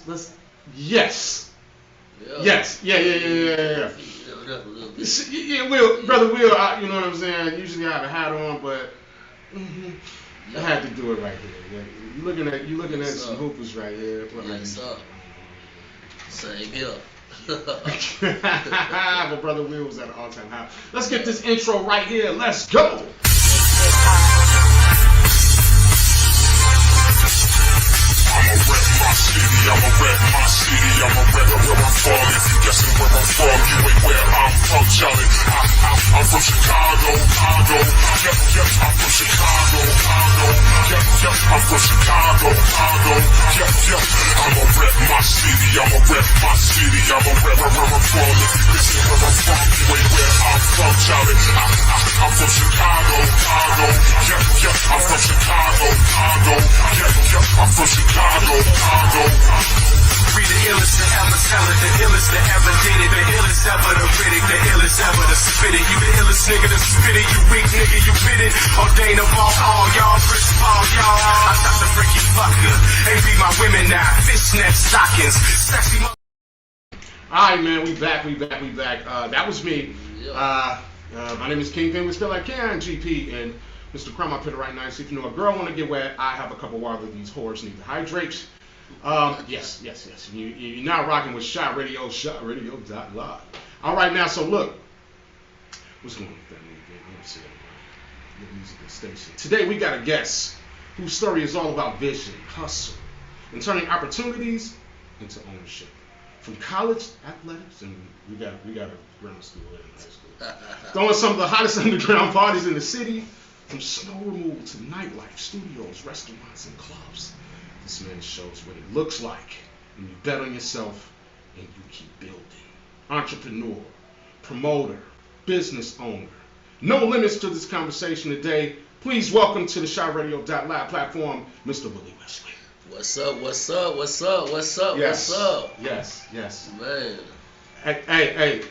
let's. Yes. Yeah. Yes. Yeah. Yeah, Will, brother Will. You know what I'm saying? Usually I have a hat on, but I had to do it right here. Yeah. You looking at some hoopers right here. Yes, sir. Same here. But brother Will was at an all-time high. Let's get this intro right here. Let's go. I'ma rep my city, I'ma rep where I'm from. If you guessing where I'm from, you ain't where I'm from, Charlie. I'm from Chicago. Yep, I'm from Chicago. Yep, I'm from Chicago. Yep, I'ma rep my city, I'ma rep my city, I'ma rep where I'm from. If you guessing where I'm from, you ain't where I'm from, Charlie. I'm from Chicago. Yep, I'm from Chicago. Yep, I'm from Chicago. We the illest to ever tell it, the illest to ever did it, the illest ever to rid it, the illest ever to spit it. You the illest nigga to spit it, you weak nigga, you fit it. Ordain above all y'all, Chris Paul, y'all. I thought the freaky fucker, they be my women now, fishnet stockings, sexy. Alright, man, we back. That was me. My name is Kingpen. We spell like KINGP, and Mr. Crumb up here right now. See if you know a girl want to get wet. I have a couple water. These whores need to hydrate. Yes. You're now rocking with CHI-RADIO, CHI-RADIO.LIVE. All right, now, so look. What's going on with that music? Let me see the musical station. Today, we got a guest whose story is all about vision, hustle, and turning opportunities into ownership. From college athletics, and we got a grammar school and high school. Throwing some of the hottest underground parties in the city. From snow removal to nightlife, studios, restaurants, and clubs. This man shows what it looks like when you bet on yourself and you keep building. Entrepreneur, promoter, business owner. No limits to this conversation today. Please welcome to the CHI-RADIO.LIVE platform, Mr. Willie Wesley. What's up? Yes. Man. Hey.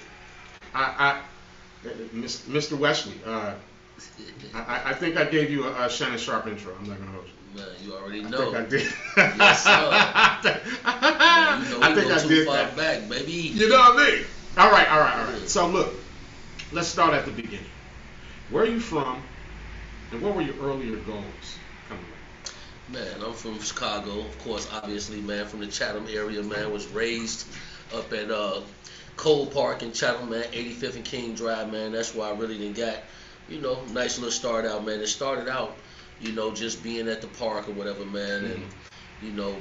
Mr. Wesley, I think I gave you a Shannon Sharp intro. I'm not going to hold you. Man, you already know. I think I did. Yes, sir. Man, you know I think go I too did far that. back, baby. You know what I mean? All right. So look, let's start at the beginning. Where are you from, and what were your earlier goals coming up? Man, I'm from Chicago, of course, obviously, man, from the Chatham area, man. Was raised up at Cole Park in Chatham, man, 85th and King Drive, man. That's where I really done got, nice little start out, man. It started out, just being at the park or whatever, man, and,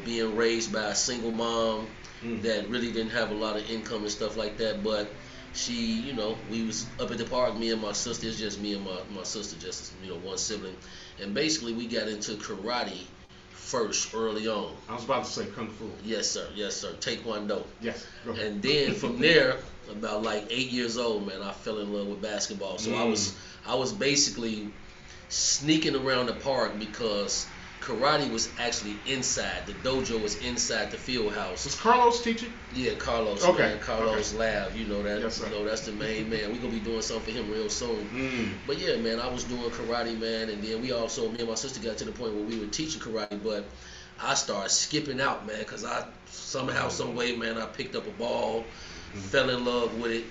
being raised by a single mom that really didn't have a lot of income and stuff like that, but she, we was up at the park, me and my sister. It's just me and my sister, just, one sibling, and basically we got into karate first early on. I was about to say kung fu. Yes, sir. Taekwondo. Yes. Go ahead. And then from there, about like 8 years old, man, I fell in love with basketball. So I was basically sneaking around the park because karate was actually inside. The dojo was inside the field house. Was Carlos teaching? Yeah, Carlos. Okay. Man, Carlos Lab. You know that. Yes, sir. That's the main man. We're gonna be doing something for him real soon. But yeah, man, I was doing karate, man, and then me and my sister got to the point where we were teaching karate, but I started skipping out, man, because I somehow, some way, man, I picked up a ball, fell in love with it.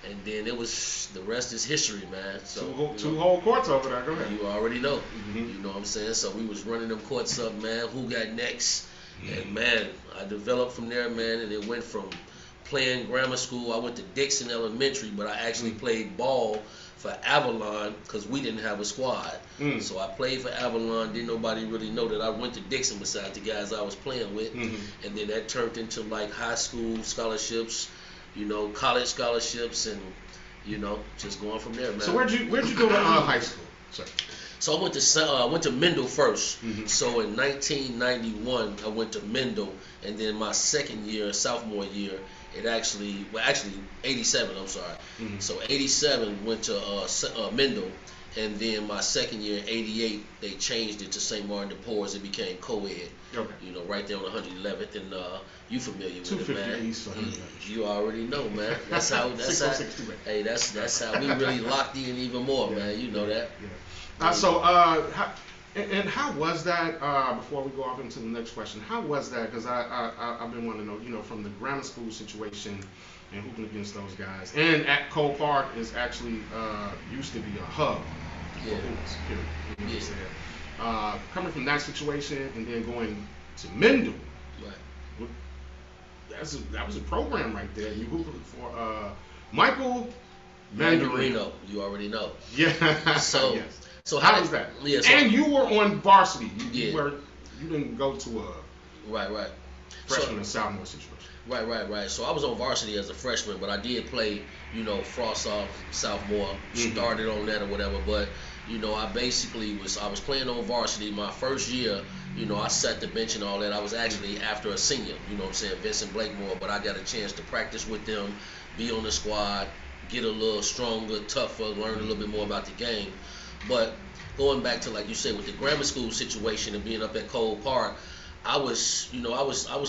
And then the rest is history, man. So two whole courts over there. Go ahead. You already know. You know what I'm saying? So we was running them courts up, man. Who got next? And man, I developed from there, man. And it went from playing grammar school. I went to Dixon Elementary, but I actually played ball for Avalon because we didn't have a squad. So I played for Avalon. Didn't nobody really know that I went to Dixon besides the guys I was playing with. And then that turned into like high school scholarships, college scholarships, and just going from there, man. So where'd you go to high school? Sorry. So I went to Mendel first. So in 1991 I went to Mendel, and then my second year, sophomore year, it actually 87. I'm sorry. So 87 went to Mendel, and then my second year, 88, they changed it to St. Martin de Porres. It became co-ed. Okay. Right there on 111th, and you familiar with it, man? East 111th. You already know, man. That's how. Hey, that's how we really locked in even more, man. You know that. So And how was that? Before we go off into the next question, how was that? Because I've been wanting to know, from the grammar school situation and hooping against those guys, and at Cole Park is actually used to be a hub for hoops. Period. You know what I'm saying? Coming from that situation and then going to Mendel, Right. that was a program right there. You hooped for Michael Mandarino. You already know. Yeah. So. Yes. So how was that? Yeah, so, and you were on varsity. You Yeah. You didn't go to a right. freshman and sophomore situation. Right. So I was on varsity as a freshman, but I did play, frost off, sophomore, started on that or whatever. But, I basically I was playing on varsity my first year. I sat the bench and all that. I was actually after a senior, Vincent Blakemore, but I got a chance to practice with them, be on the squad, get a little stronger, tougher, learn a little bit more about the game. But going back to, like you said, with the grammar school situation and being up at Cole Park, I was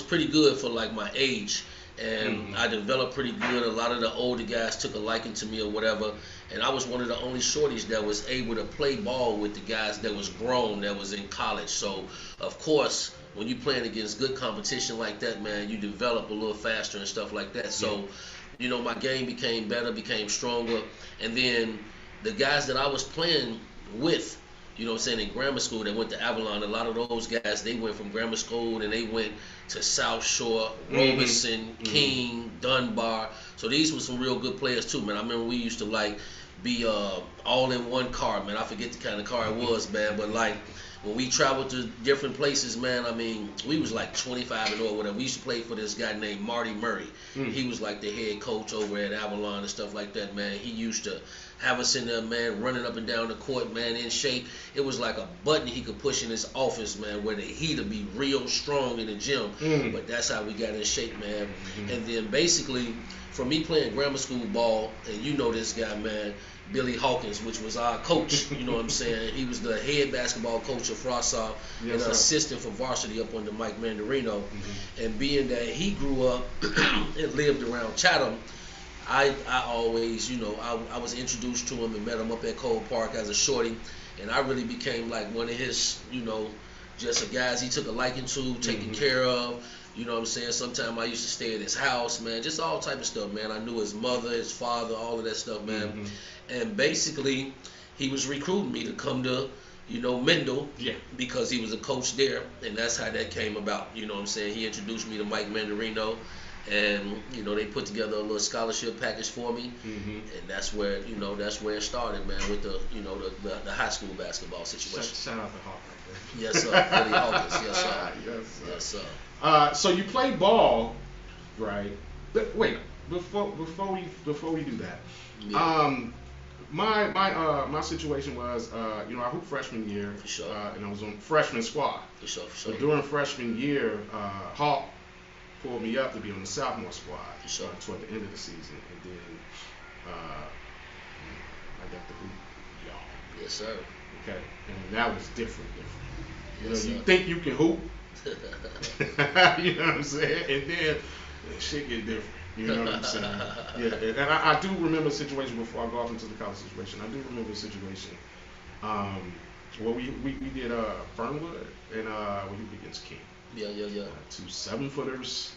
pretty good for like my age, and I developed pretty good. A lot of the older guys took a liking to me or whatever, and I was one of the only shorties that was able to play ball with the guys that was grown, that was in college. So of course, when you playing against good competition like that, man, you develop a little faster and stuff like that. So, my game became better, became stronger, and then the guys that I was playing with, in grammar school that went to Avalon, a lot of those guys, they went from grammar school and they went to South Shore, Robeson, King, Dunbar. So these were some real good players too, man. I remember we used to be all in one car, man. I forget the kind of car it was, man, but when we traveled to different places, man, I mean, we was like 25 and or whatever. We used to play for this guy named Marty Murray. He was like the head coach over at Avalon and stuff like that, man. He used to have us in there, man, running up and down the court, man, in shape. It was like a button he could push in his office, man, where the heat would be real strong in the gym. But that's how we got in shape, man. And then basically, for me playing grammar school ball, and this guy, man, Billy Hawkins, which was our coach, you know what I'm saying? He was the head basketball coach of Frossoff and an assistant for varsity up under Mike Mandarino. And being that he grew up and lived around Chatham, I always, I was introduced to him and met him up at Cole Park as a shorty, and I really became like one of his, just a guys he took a liking to, taking care of. You know what I'm saying? Sometimes I used to stay at his house, man. Just all type of stuff, man. I knew his mother, his father, all of that stuff, man. And basically, he was recruiting me to come to, Mendel, because he was a coach there, and that's how that came about. You know what I'm saying? He introduced me to Mike Mandarino, and they put together a little scholarship package for me, and that's where it started, man, with the high school basketball situation. Shout out to Hawk right there. Yes, sir. Billy Hawkins. Yes, sir. Yes, sir. Yes, sir. So you play ball, right? But wait, before we do that, my situation was, I hooped freshman year, For sure. and I was on freshman squad. For sure. But during freshman year, Hawk pulled me up to be on the sophomore squad For sure. toward the end of the season, and then I got the hoop, y'all. Yes, sir. Okay, and that was different. Yes, You sir. think you can hoop, you know what I'm saying, and then shit get different. You know what I'm saying? Yeah, and I do remember a situation before I go off into the college situation. I do remember a situation where we did Fernwood, and we hooped against King. Yeah. 2 7-footers.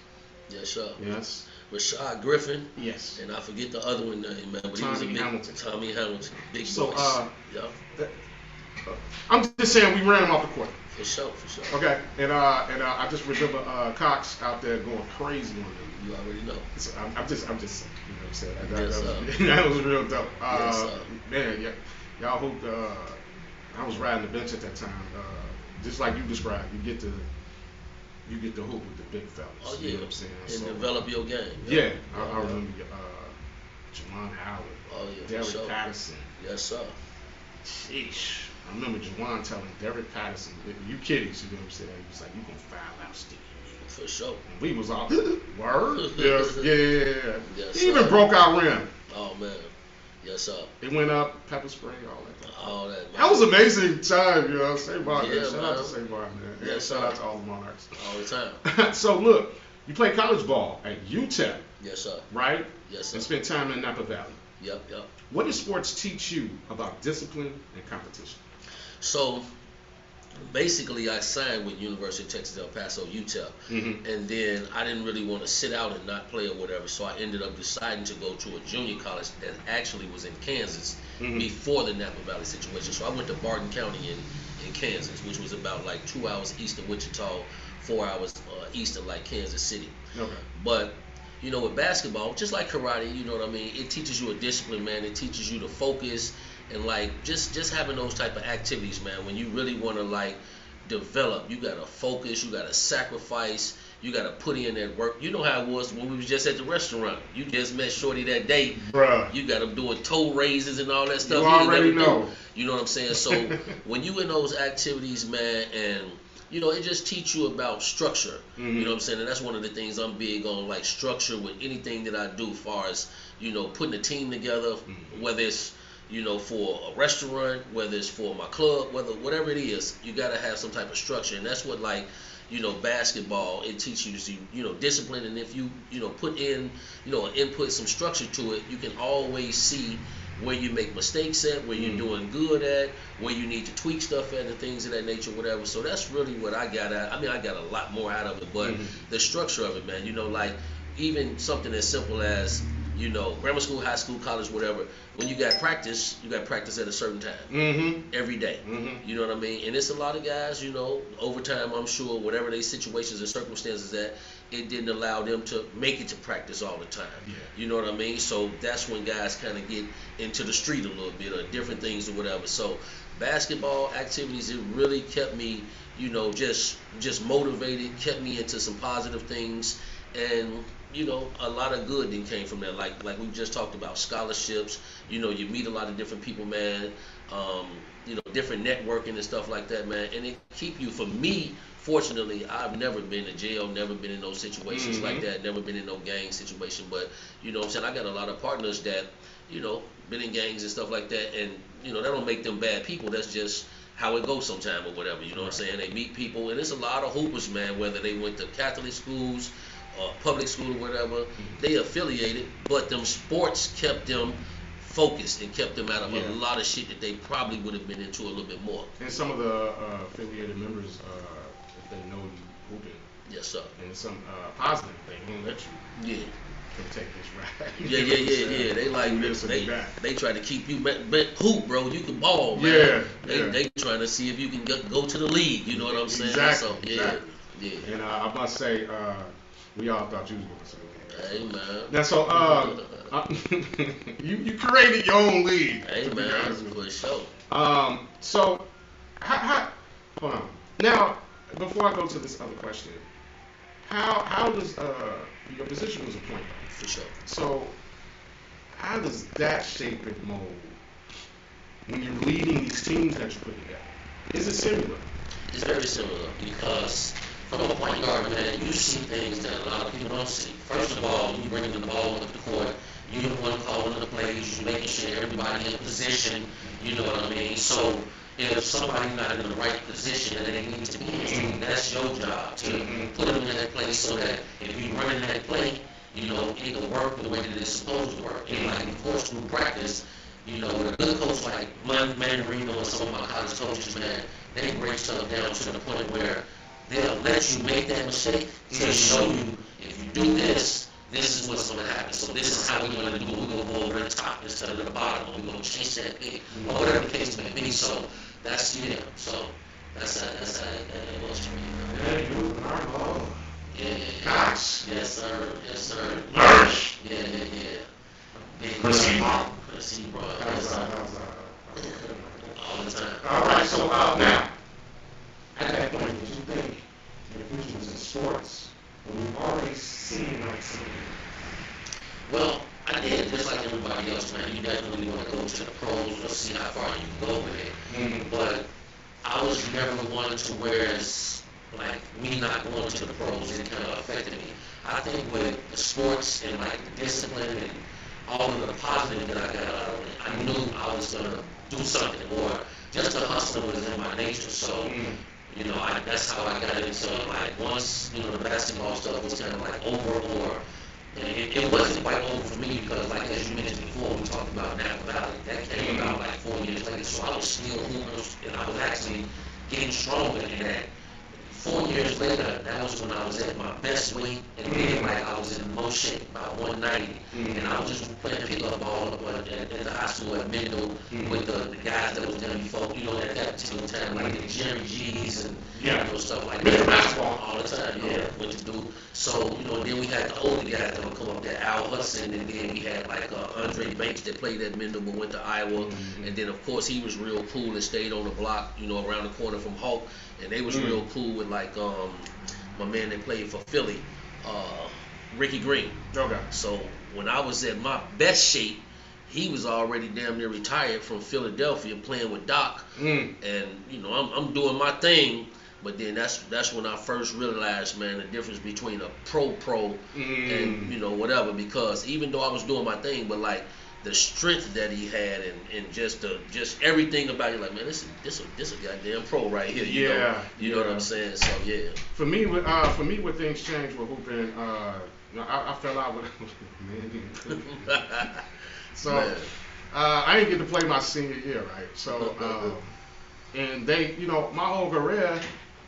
Yes, sir. Yes. Rashad Griffin. Yes. And I forget the other one, man, but he was a Tommy big Hamilton. Tommy Hamilton. Big So, boys. Yeah. I'm just saying we ran him off the court. For sure. Okay, and I just remember Cox out there going crazy on them. You already know. So I'm just saying, you know what I'm saying? Yes, That was real dope. Yes, sir. Man, y'all hooped. I was riding the bench at that time. Just like you described, you get to hoop with the big fellas. Oh yeah. You know what I'm saying? And So, develop your game. Yeah, I remember Jawan Howard, Oh yeah. For Derek sure. Patterson. Yes, sir. Sheesh. I remember Jawan telling Derek Patterson, "You kiddies," you know what I'm saying? He was like, "You gonna foul out Steve." For sure. And we was all word. Yeah. Yes, He even sir. broke our rim. Oh man. Yes, sir. It went up, pepper spray, all that. All that. Man. That was an amazing time, you know. St. Bar, Yeah, shout man. out to St. Bar, man. Yeah, And shout sir. out to all the Monarchs. All the time. So look, you played college ball at UTEP, Yes, sir. right? Yes, sir. And spent time in Napa Valley. Yep. What does sports teach you about discipline and competition? So, basically I signed with University of Texas El Paso, UTEP, and then I didn't really want to sit out and not play or whatever, so I ended up deciding to go to a junior college that actually was in Kansas before the Napa Valley situation. So I went to Barton County in Kansas, which was about like 2 hours east of Wichita, 4 hours east of like Kansas City. Okay. But you know, with basketball, just like karate, you know what I mean, it teaches you a discipline, man. It teaches you to focus and like just having those type of activities, man. When you really want to like develop, you gotta focus, you gotta sacrifice, you gotta put in that work. You know how it was when we was just at the restaurant. You just met Shorty that day, bruh. You got him doing toe raises and all that stuff. You already know. You know what I'm saying? So when you in those activities, man, and you know, it just teach you about structure. You know what I'm saying? And that's one of the things I'm big on, like structure with anything that I do, as far as, you know, putting a team together, whether it's, you know, for a restaurant, whether it's for my club, whatever it is, you got to have some type of structure. And that's what, like, you know, basketball, it teaches you, you know, discipline. And if you, you know, put in, you know, input some structure to it, you can always see where you make mistakes at, where you're doing good at, where you need to tweak stuff at, and things of that nature, whatever. So that's really what I got out. I mean, I got a lot more out of it, but the structure of it, man, you know, like even something as simple as, you know, grammar school, high school, college, whatever, when you got practice at a certain time, every day. You know what I mean? And it's a lot of guys, you know, overtime, I'm sure, whatever their situations and circumstances at, it didn't allow them to make it to practice all the time. You know what I mean? So that's when guys kind of get into the street a little bit, or different things or whatever. So basketball activities, it really kept me, you know, just motivated, kept me into some positive things, and you know, a lot of good then came from that. Like we just talked about scholarships. You know, you meet a lot of different people, man. You know, different networking and stuff like that, man. And it keep you. For me, fortunately, I've never been to jail, never been in those situations like that, never been in no gang situation. But you know what I'm saying, I got a lot of partners that, you know, been in gangs and stuff like that, and you know, that don't make them bad people. That's just how it goes sometime or whatever. You know what I'm saying? They meet people, and there's a lot of hoopers, man. Whether they went to Catholic schools, public school or whatever, they affiliated, but them sports kept them focused and kept them out of a lot of shit that they probably would have been into a little bit more. And some of the affiliated members, if they know you hooping, yes sir, and some positive thing, won't let you take this ride. Yeah. They like they try to keep you hoop, bro. You can ball, man. They trying to see if you can go to the league. You know what I'm saying? Exactly. So, And I must say, we all thought you was going to say that. Hey man. Now, so you created your own league. Hey man, for sure. So how hold on. Now, before I go to this other question, how does your position was a point guard? For sure. So how does that shape and mold when you're leading these teams that you put together? Is it similar? It's very similar, because from a point guard, man, you see things that a lot of people don't see. First of all, you bring the ball up the court, you're the one calling the plays, you're making sure everybody in position, you know what I mean? So if somebody's not in the right position and they need to be in, that's your job to put them in that place so that if you run in that play, you know, it can work the way that it's supposed to work. And like, of course, through practice, you know, with a good coach like Mandarino and some of my college coaches, man, they break stuff down to the point where they'll let you make that mistake to show you, if you do this, this is what's going to happen. So this is how we're going to do it. We're going to go over the top instead of the bottom. We're going to change that pick, or whatever the case may be. So that's, so that's how it was for me. Gosh. Yes, sir. Yeah. Chrissy, bro. All the time. All right, so now, at that point, did you think your future was in sports? When you've already seen like something? Well, I did, just like everybody else, man. You definitely want to go to the pros or see how far you can go with it. But I was never one to where it's like me not going to the pros, it kind of affected me. I think with the sports and like the discipline and all of the positive that I got out of it, I knew I was going to do something, or just the hustle was in my nature. So, you know, that's how I got into it. Like, once, you know, the basketball stuff was kind of like over, or it wasn't quite over for me, because like as you mentioned before, we talked about Napa Valley. That came about like 4 years later. So I was still hooping, and I was actually getting stronger, and that 4 years later, that was when I was at my best weight, and then like I was in most shape, about 190, and I was just playing pickup ball at the high school at Mendel with the guys that was there before, you know, at that particular time, like the Jerry G's and you know, stuff like that. Basketball all the time, what to do. So, you know, then we had the older guys that would come up there, Al Hudson, and then we had like Andre Banks that played at Mendel but went to Iowa, and then of course he was real cool and stayed on the block, you know, around the corner from Hulk, and they was real cool with like my man that played for Philly, Ricky Green. Okay. So when I was at my best shape, he was already damn near retired from Philadelphia playing with Doc, and you know I'm doing my thing. But then that's when I first realized, man, the difference between a pro and you know whatever. Because even though I was doing my thing, but like the strength that he had and just everything about it, like man, this a goddamn pro right here. You know what I'm saying? So yeah. For me, when things changed with hooping, you know, I fell out with Mandy and Cookie. So I didn't get to play my senior year, right? So and they, you know, my whole career,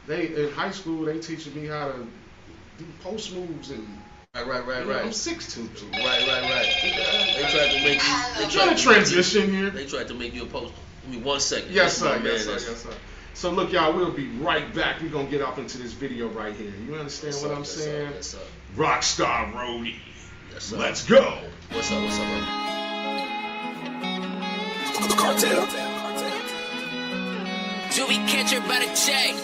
they in high school they teaching me how to do post moves and. Right. I'm 6'2". Right. They tried to make you. They trying to transition here. They tried to make you a post. Give me 1 second. Yes, sir. So look, y'all, we'll be right back. We're gonna get up into this video right here. You understand what I'm saying? Yes, sir. Rockstar Roadie. Yes, sir. Let's go. What's up, bro? Cartel. Julie catcher by the check.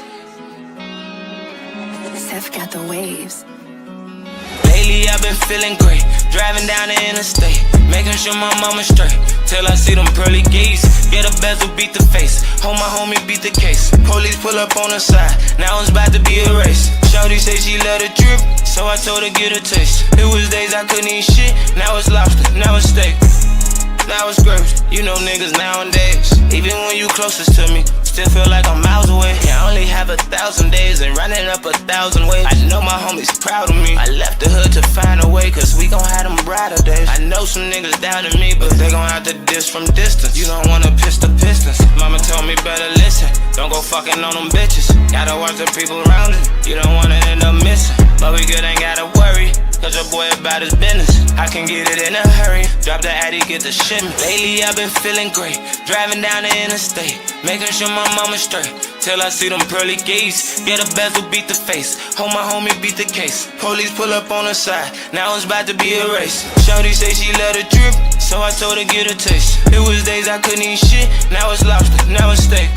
Seth got the waves. Lately I've been feeling great, driving down the interstate, making sure my mama's straight, till I see them pearly gates. Get a bezel, beat the face, hold my homie, beat the case. Police pull up on the side, now it's about to be a race. Shawty say she let her drip, so I told her get a taste. It was days I couldn't eat shit, now it's lobster, now it's steak. Now it's grapes, you know niggas nowadays. Even when you closest to me, still feel like I'm miles away. Yeah, I only have 1,000 days and running up 1,000 ways. I know my homies proud of me. I left the hood to find a way, cause we gon' have them brighter days. I know some niggas doubted me, but they gon' have to diss from distance. You don't wanna piss the Pistons. Mama told me better listen, don't go fucking on them bitches. Gotta watch the people around it, you don't wanna end up missing. But we good, ain't gotta worry, cause your boy about his business. I can get it in a hurry, drop the Addy, get the shipment. Lately I've been feeling great, driving down the interstate, making sure my mama's straight, till I see them pearly gates. Get a bezel, beat the face, hold my homie, beat the case. Police pull up on the side, now it's about to be a race. Shawty say she let her drip, so I told her get a taste. It was days I couldn't eat shit, now it's lobster, now it's steak.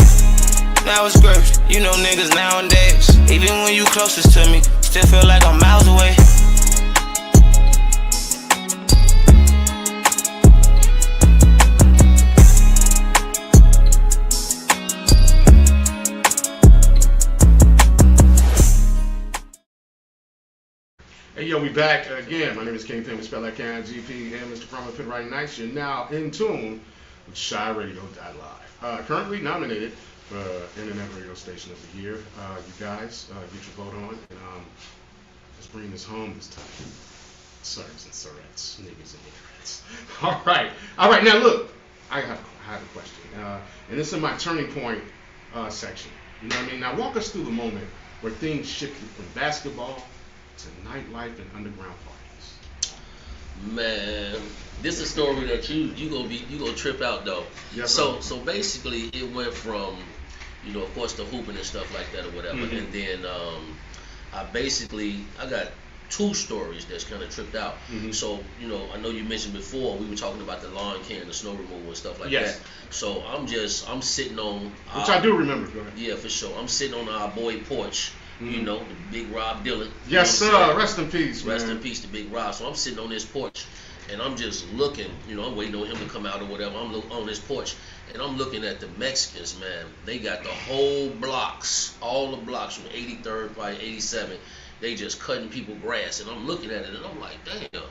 Now it's grapes, you know niggas nowadays. Even when you closest to me, still feel like I'm miles away. Hey, yo, we back again. My name is Kingpen, we spell like K-I-N-G-P, and Mr. Crummer Pit right nice. You're now in tune with CHI-RADIO.LIVE. Currently nominated for Internet Radio Station of the Year. You guys, get your vote on, and let's bring this home this time. Sirs and sirettes, niggas and niggerettes. All right. Now look, I have a question, and it's in my turning point section. You know what I mean? Now walk us through the moment where things shifted from basketball to nightlife and underground parties. Man, this is a story that you gonna trip out though. Yes, so basically it went from, you know, of course the hooping and stuff like that or whatever, and then I got two stories that's kind of tripped out. So, you know, I know you mentioned before we were talking about the lawn care and the snow removal and stuff like that. So I'm sitting on which I do remember. Go ahead. Yeah, for sure. I'm sitting on our boy porch. You know, the big Rob Dillon. Yes, sir. Rest in peace, man. Rest in peace to Big Rob. So I'm sitting on this porch, and I'm just looking. You know, I'm waiting on him to come out or whatever. I'm on this porch, and I'm looking at the Mexicans, man. They got the whole blocks, all the blocks from 83rd by 87. They just cutting people grass, and I'm looking at it, and I'm like, damn.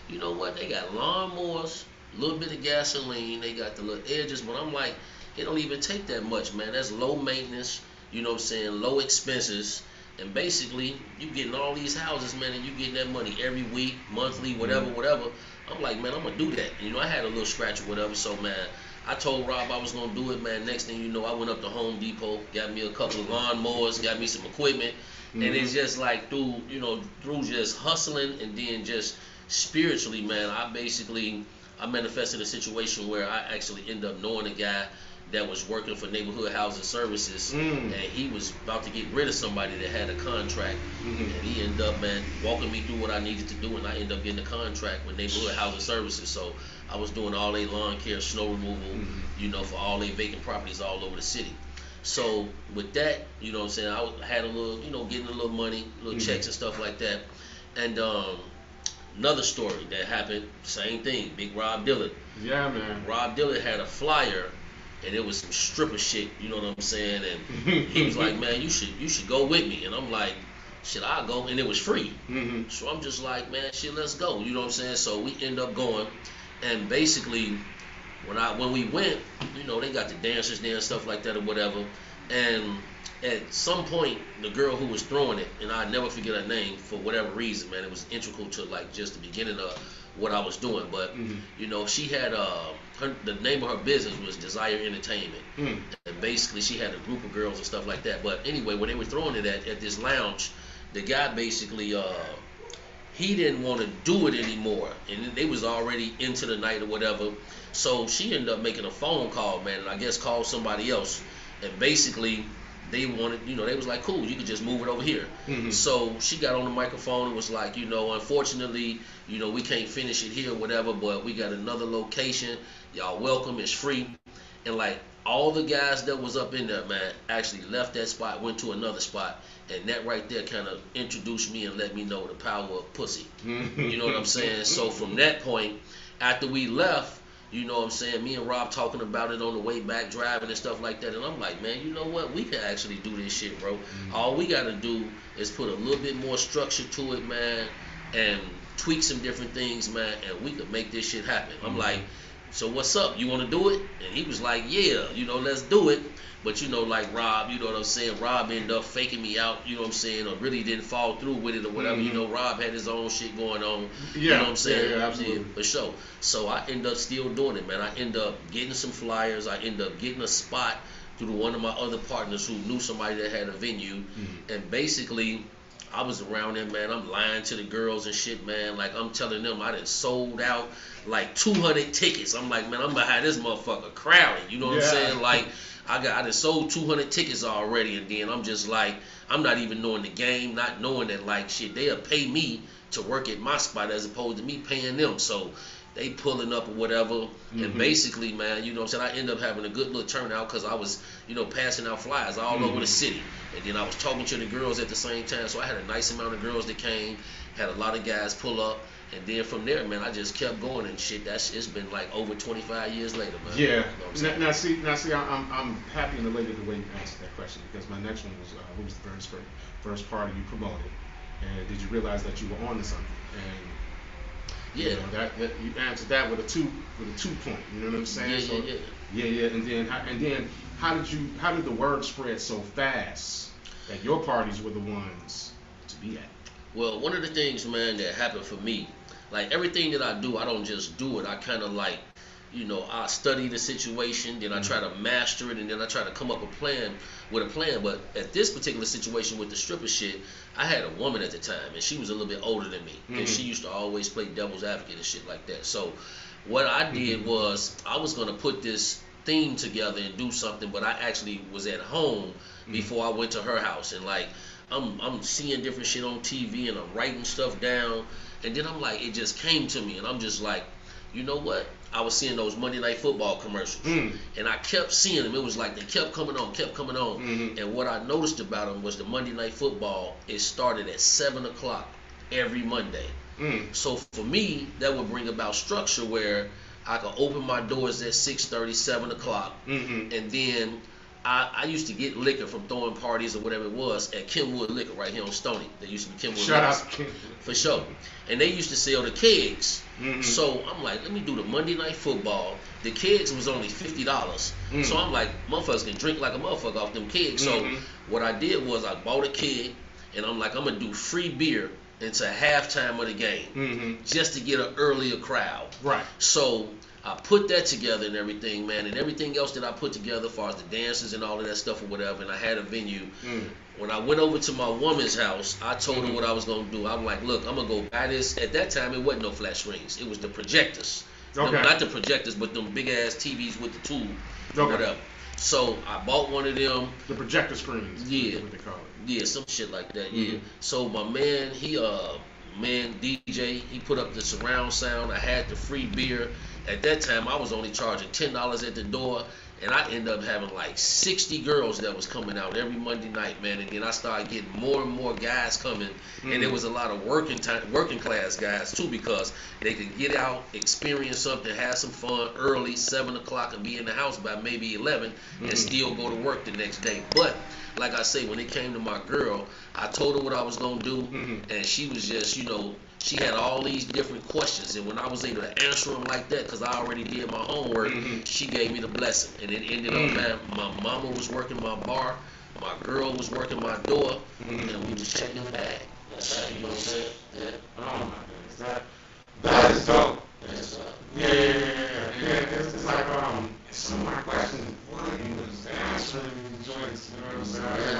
You know what? They got lawnmowers, a little bit of gasoline. They got the little edges, but I'm like, it don't even take that much, man. That's low maintenance. You know what I'm saying? Low expenses. And basically, you getting all these houses, man, and you getting that money every week, monthly, whatever. I'm like, man, I'm gonna do that. And, you know, I had a little scratch or whatever, so man, I told Rob I was gonna do it, man. Next thing you know, I went up to Home Depot, got me a couple of lawnmowers, got me some equipment, and it's just like through just hustling and then just spiritually, man. I manifested a situation where I actually ended up knowing a guy that was working for Neighborhood Housing Services, and he was about to get rid of somebody that had a contract, and he ended up, man, walking me through what I needed to do, and I ended up getting a contract with Neighborhood Housing Services. So I was doing all their lawn care, snow removal, for all their vacant properties all over the city. So with that, you know what I'm saying, I had a little, getting a little money, little checks and stuff like that. And another story that happened, same thing, Big Rob Dillard. Yeah, man. Rob Dillard had a flyer, and it was some stripper shit, you know what I'm saying? And he was like, man, you should go with me. And I'm like, shit, I'll go. And it was free. So I'm just like, man, shit, let's go. You know what I'm saying? So we end up going. And basically, when we went, they got the dancers there and stuff like that or whatever. And at some point, the girl who was throwing it, and I'll never forget her name for whatever reason, man, it was integral to like just the beginning of what I was doing. But she had the name of her business was Desire Entertainment, and basically she had a group of girls and stuff like that. But anyway, when they were throwing it at this lounge, the guy basically he didn't want to do it anymore, and they was already into the night or whatever. So she ended up making a phone call, man, and I guess called somebody else, and basically they wanted, they was like, cool, you could just move it over here. So she got on the microphone and was like, unfortunately, we can't finish it here or whatever, but we got another location. Y'all welcome, it's free. And like all the guys that was up in there, man, actually left that spot, went to another spot, and that right there kind of introduced me and let me know the power of pussy. You know what I'm saying? So from that point, after we left, you know what I'm saying, me and Rob talking about it on the way back, driving and stuff like that, and I'm like, man, you know what, we can actually do this shit, bro. All we gotta do is put a little bit more structure to it, man, and tweak some different things, man, and we could make this shit happen. I'm like, so what's up, you want to do it? And he was like, yeah, let's do it. But like Rob, you know what I'm saying, Rob ended up faking me out, you know what I'm saying, or really didn't follow through with it or whatever. Rob had his own shit going on, you know what I'm saying? Yeah, absolutely. Yeah, for sure. So I ended up still doing it, man. I ended up getting some flyers. I ended up getting a spot through one of my other partners who knew somebody that had a venue. And basically, I was around there, man. I'm lying to the girls and shit, man. Like, I'm telling them I done sold out like 200 tickets. I'm like, man, I'm behind this motherfucker crowded. You know what I'm saying? Like, I done sold 200 tickets already, and then I'm just like, I'm not even knowing the game, not knowing that, like, shit, they'll pay me to work at my spot as opposed to me paying them. So they pulling up or whatever, and basically, man, you know what I'm saying, I end up having a good little turnout because I was, passing out flyers all over the city. And then I was talking to the girls at the same time, so I had a nice amount of girls that came, had a lot of guys pull up. And then from there, man, I just kept going and shit. It's been like over 25 years later, man. Yeah. Now see, I'm happy and elated the way you answered that question, because my next one was, who was the first party you promoted, and did you realize that you were on to something? And yeah, that you answered that with a two point. You know what I'm saying? Yeah. And then how did the word spread so fast that your parties were the ones to be at? Well, one of the things, man, that happened for me, like everything that I do, I don't just do it. I kind of like, I study the situation, then I try to master it, and then I try to come up with a plan. But at this particular situation with the stripper shit, I had a woman at the time, and she was a little bit older than me, and she used to always play devil's advocate and shit like that. So what I did was I was going to put this theme together and do something, but I actually was at home before I went to her house, and like I'm seeing different shit on TV, and I'm writing stuff down, and then I'm like, it just came to me, and I'm just like, you know what? I was seeing those Monday Night Football commercials, and I kept seeing them. It was like they kept coming on. And what I noticed about them was the Monday Night Football, it started at 7 o'clock every Monday. So for me, that would bring about structure where I could open my doors at 6:30, 7 o'clock, and then I used to get liquor from throwing parties or whatever it was at Kenwood Liquor right here on Stony. They used to be Kenwood Shout Liquor. out to Kenwood. For sure. And they used to sell the kegs. So I'm like, let me do the Monday Night Football. The kegs was only $50. So I'm like, motherfuckers can drink like a motherfucker off them kegs. So what I did was I bought a keg, and I'm like, I'm going to do free beer into halftime of the game just to get an earlier crowd. Right. So I put that together and everything, man, and everything else that I put together as far as the dances and all of that stuff or whatever, and I had a venue. When I went over to my woman's house, I told her what I was going to do. I'm like, look, I'm going to go buy this. At that time, it wasn't no flat screens. It was the projectors. Okay. No, not the projectors, but them big-ass TVs with the tube or whatever. So I bought one of them. The projector screens. Yeah. Is what they call it. Yeah, some shit like that. Yeah. So my man, DJ, he put up the surround sound. I had the free beer. At that time, I was only charging $10 at the door, and I ended up having like 60 girls that was coming out every Monday night, man. And then I started getting more and more guys coming, and there was a lot of working class guys too, because they could get out, experience something, have some fun early, 7 o'clock, and be in the house by maybe 11, and still go to work the next day. But like I say, when it came to my girl, I told her what I was gonna do, and she was just, she had all these different questions, and when I was able to answer them like that, because I already did my homework, she gave me the blessing. And it ended up, man, my mama was working my bar, my girl was working my door, and we just checking the bag. That's how, you know what I'm saying? Yeah. Oh my goodness, that is dope. That's, Yeah. It's like some of my questions, what you was answering these joints, you know what I'm saying?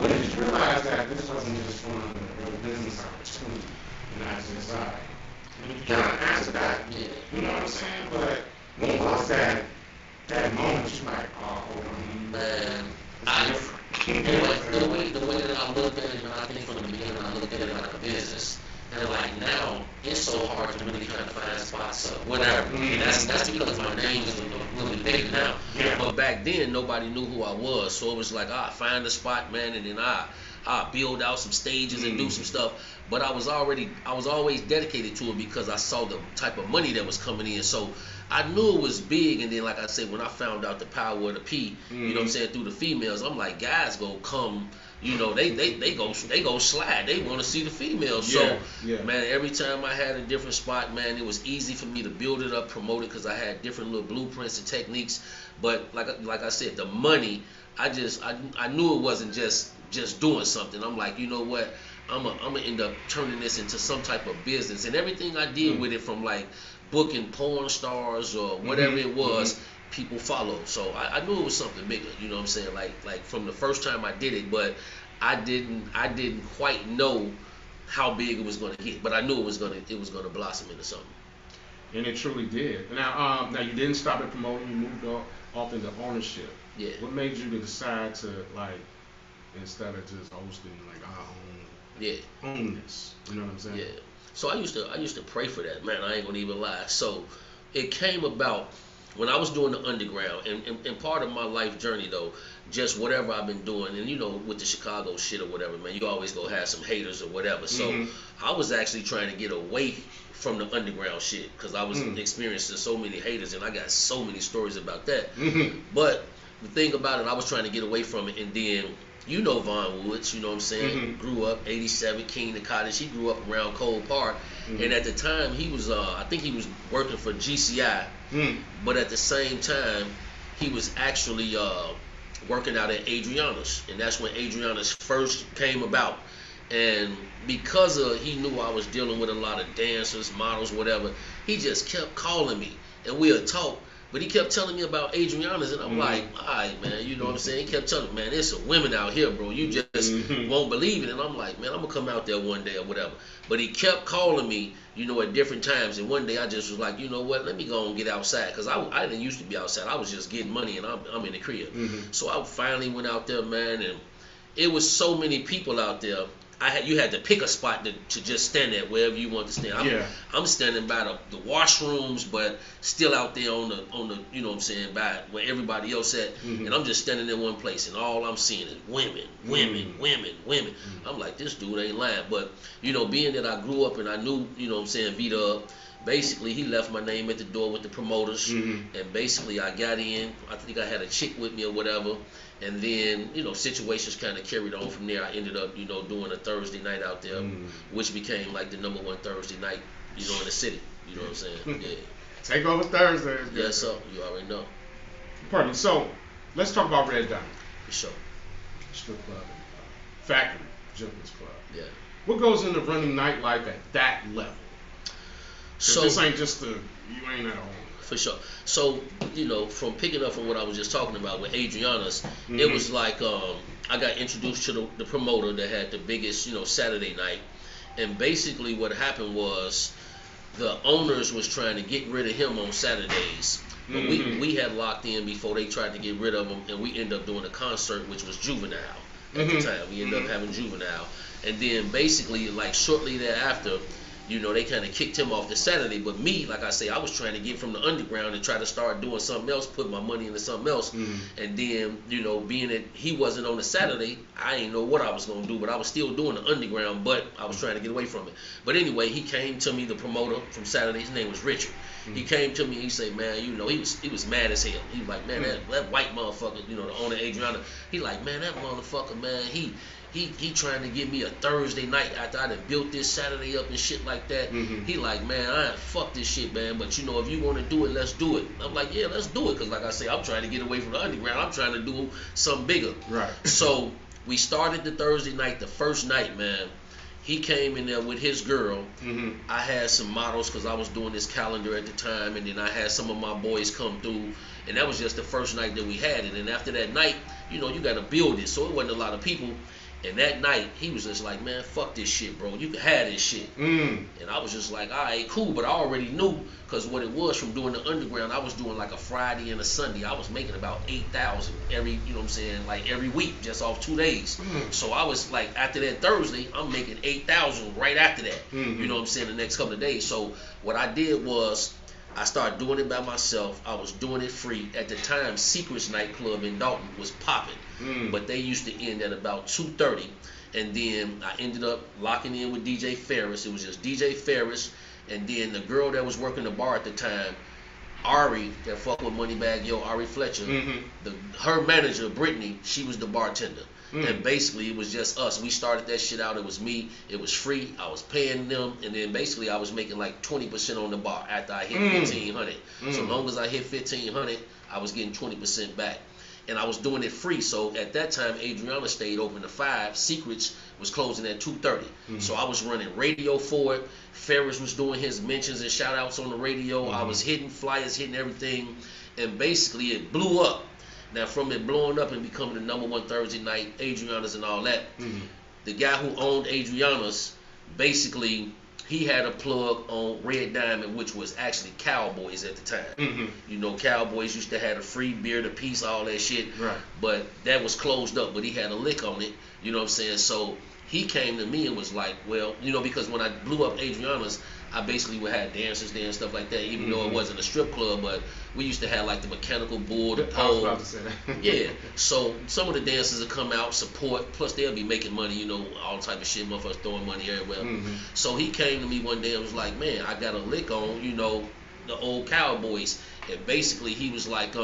When did you realize that this wasn't just from a real business opportunity, and not just when you kind of answer that, you know what I'm saying? But when was that moment you like, oh, man, the way that I looked at it, and I think from the beginning I looked at it like a business. And like now, it's so hard to really kind of find spots or whatever. And that's because my name is really big now. But back then, nobody knew who I was. So it was like, I find a spot, man, and then I build out some stages and do some stuff. But I was always dedicated to it because I saw the type of money that was coming in. So I knew it was big. And then, like I said, when I found out the power of the P, you know what I'm saying, through the females, I'm like, guys go come. You know, they go slide. They want to see the females. So, man, every time I had a different spot, man, it was easy for me to build it up, promote it, because I had different little blueprints and techniques. But like I said, the money, I knew it wasn't just doing something. I'm like, you know what? I'm gonna end up turning this into some type of business. And everything I did with it, from like booking porn stars or whatever it was, people followed. So I knew it was something bigger, you know what I'm saying? Like from the first time I did it, but I didn't quite know how big it was gonna get. But I knew it was gonna blossom into something. And it truly did. Now you didn't stop at promoting, you moved off into ownership. Yeah. What made you decide to, like, instead of just hosting, like, own this? You know what I'm saying? Yeah. So I used to pray for that, man. I ain't gonna even lie. So it came about when I was doing the underground, and part of my life journey though, just whatever I've been doing, and you know, with the Chicago shit or whatever, man, you always go have some haters or whatever. So I was actually trying to get away from the underground shit, because I was experiencing so many haters, and I got so many stories about that. But the thing about it, I was trying to get away from it, and then, you know, Von Woods, you know what I'm saying, grew up 87, King the Cottage. He grew up around Cole Park, and at the time he was, I think he was working for GCI, but at the same time he was actually working out at Adriana's, and that's when Adriana's first came about. And because he knew I was dealing with a lot of dancers, models, whatever, he just kept calling me, and we'll talk. But he kept telling me about Adriana's, and I'm like, all right, man, you know what I'm saying? He kept telling me, man, there's some women out here, bro. You just won't believe it. And I'm like, man, I'm going to come out there one day or whatever. But he kept calling me, you know, at different times. And one day I just was like, you know what, let me go and get outside. Because I didn't used to be outside. I was just getting money, and I'm in the crib. So I finally went out there, man, and it was so many people out there. You had to pick a spot to just stand at wherever you want to stand. I'm standing by the washrooms, but still out there on the you know what I'm saying, by where everybody else at, and I'm just standing in one place, and all I'm seeing is women. I'm like, this dude ain't lying. But you know, being that I grew up and I knew, you know what I'm saying, V-Dub, basically he left my name at the door with the promoters, and basically I got in. I think I had a chick with me or whatever. And then, you know, situations kind of carried on from there. I ended up, you know, doing a Thursday night out there, which became like the #1 Thursday night, you know, in the city. You know what I'm saying? Yeah. Take over Thursdays. Yes, sir. You already know. Pardon me. So, let's talk about Red Diamond. For sure. Strip club. Factory. Gentlemen's club. Yeah. What goes into running Nightlife at that level? So this ain't just you ain't at home. For sure. So, from picking up from what I was just talking about with Adriana's, it was like I got introduced to the promoter that had the biggest, Saturday night. And basically what happened was the owners was trying to get rid of him on Saturdays. But we had locked in before they tried to get rid of him, and we ended up doing a concert, which was Juvenile at the time. We ended up having Juvenile. And then basically, like shortly thereafter, they kind of kicked him off the Saturday. But me, like I say, I was trying to get from the underground and try to start doing something else, put my money into something else. And then, being that he wasn't on the Saturday, I didn't know what I was going to do, but I was still doing the underground, but I was trying to get away from it. But anyway, he came to me, the promoter from Saturday. His name was Richard. He came to me, he said, man, he was mad as hell. He was like, man, that white motherfucker, the owner Adriana, he like, man, that motherfucker, man, he trying to give me a Thursday night after I done built this Saturday up and shit like that. He like, man, fuck this shit, man. But if you want to do it, let's do it. I'm like, yeah, let's do it. Because like I say, I'm trying to get away from the underground. I'm trying to do something bigger. Right. So we started the Thursday night. The first night, man, he came in there with his girl. I had some models because I was doing this calendar at the time. And then I had some of my boys come through. And that was just the first night that we had it. And after that night, you got to build it. So it wasn't a lot of people. And that night, he was just like, man, fuck this shit, bro. You can have this shit. And I was just like, all right, cool. But I already knew, because what it was from doing the underground, I was doing like a Friday and a Sunday. I was making about 8,000 every, like every week, just off 2 days. So I was like, after that Thursday, I'm making 8,000 right after that. The next couple of days. So what I did was, I started doing it by myself. I was doing it free. At the time, Secrets nightclub in Dalton was popping, but they used to end at about 2:30. And then I ended up locking in with DJ Ferris. It was just DJ Ferris, and then the girl that was working the bar at the time, Ari, that fuck with Moneybag Yo, Ari Fletcher. Her manager, Brittany, she was the bartender. And basically, it was just us. We started that shit out. It was me. It was free. I was paying them. And then basically, I was making like 20% on the bar after I hit 1,500. So long as I hit 1,500, I was getting 20% back. And I was doing it free. So at that time, Adriana stayed open to 5. Secrets was closing at 2:30. So I was running radio for it. Ferris was doing his mentions and shout outs on the radio. I was hitting flyers, hitting everything. And basically, it blew up. Now, from it blowing up and becoming the #1 Thursday night, Adriana's and all that, the guy who owned Adriana's, basically, he had a plug on Red Diamond, which was actually Cowboys at the time. Cowboys used to have a free beer, the piece, all that shit. Right. But that was closed up, but he had a lick on it. So he came to me and was like, well, because when I blew up Adriana's, I basically would have dancers there and stuff like that, even though it wasn't a strip club, but we used to have like the mechanical bull, the pole. I was about to say that. Yeah. So some of the dancers would come out, support, plus they'll be making money, all type of shit, motherfuckers throwing money everywhere. So he came to me one day and was like, man, I got a lick on, the old Cowboys. And basically he was like,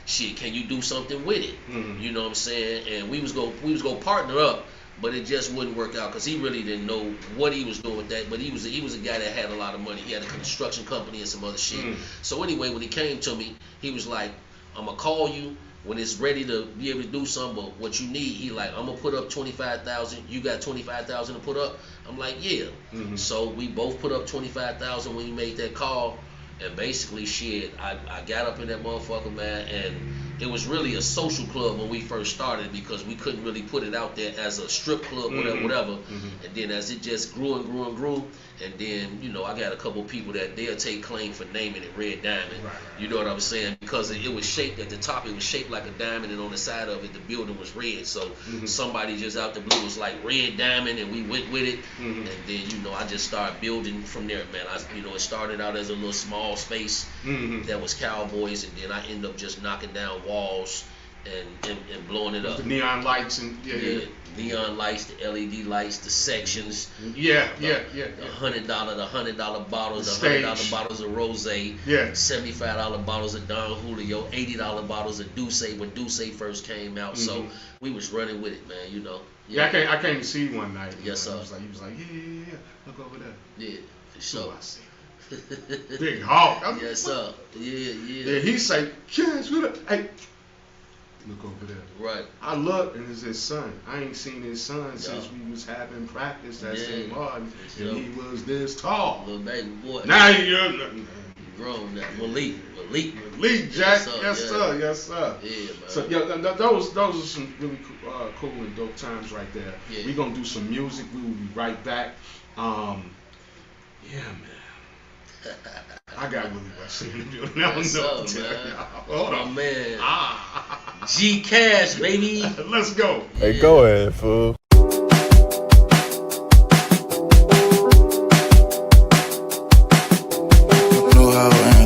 shit, can you do something with it? You know what I'm saying? And we was gonna partner up. But it just wouldn't work out because he really didn't know what he was doing with that. But he was a guy that had a lot of money. He had a construction company and some other shit. So anyway, when he came to me, he was like, I'm going to call you when it's ready to be able to do something. But what you need, he like, I'm going to put up 25,000. You got 25,000 to put up? I'm like, yeah. So we both put up 25,000 when he made that call. And basically, shit, I got up in that motherfucker, man, and it was really a social club when we first started because we couldn't really put it out there as a strip club, whatever. And then as it just grew and grew and grew, and then, I got a couple of people that they'll take claim for naming it Red Diamond. Right. You know what I'm saying? Because it was shaped at the top, it was shaped like a diamond, and on the side of it, the building was red. So somebody just out the blue was like Red Diamond, and we went with it. And then, I just started building from there, man. It started out as a little small space that was Cowboys, and then I ended up just knocking down walls and blowing it up. The neon lights and neon lights, the LED lights, the sections. The $100 bottles, the $100 bottles of Rosé. $75 bottles of Don Julio, $80 bottles of Douce when Douce first came out. So we was running with it, man. I came to see you one night. Yes, sir. He was like, yeah, look over there. Yeah, for sure. I see. Big hawk. Yes, sir. Yeah. He say, yes, hey. Look over there. Right. I look and it's his son. I ain't seen his son since we was having practice at St. Martin, and he was this tall. Little baby boy. Now you're grown now. Malik, Jack. Yes, sir. Yeah, man. So those are some really cool and dope times right there. Yeah. We gonna do some music. We will be right back. Yeah, man. I got Willie Wesley in the building. What's up, man? Hold my on. man. G Cash, baby. Let's go. Hey, go ahead, fool.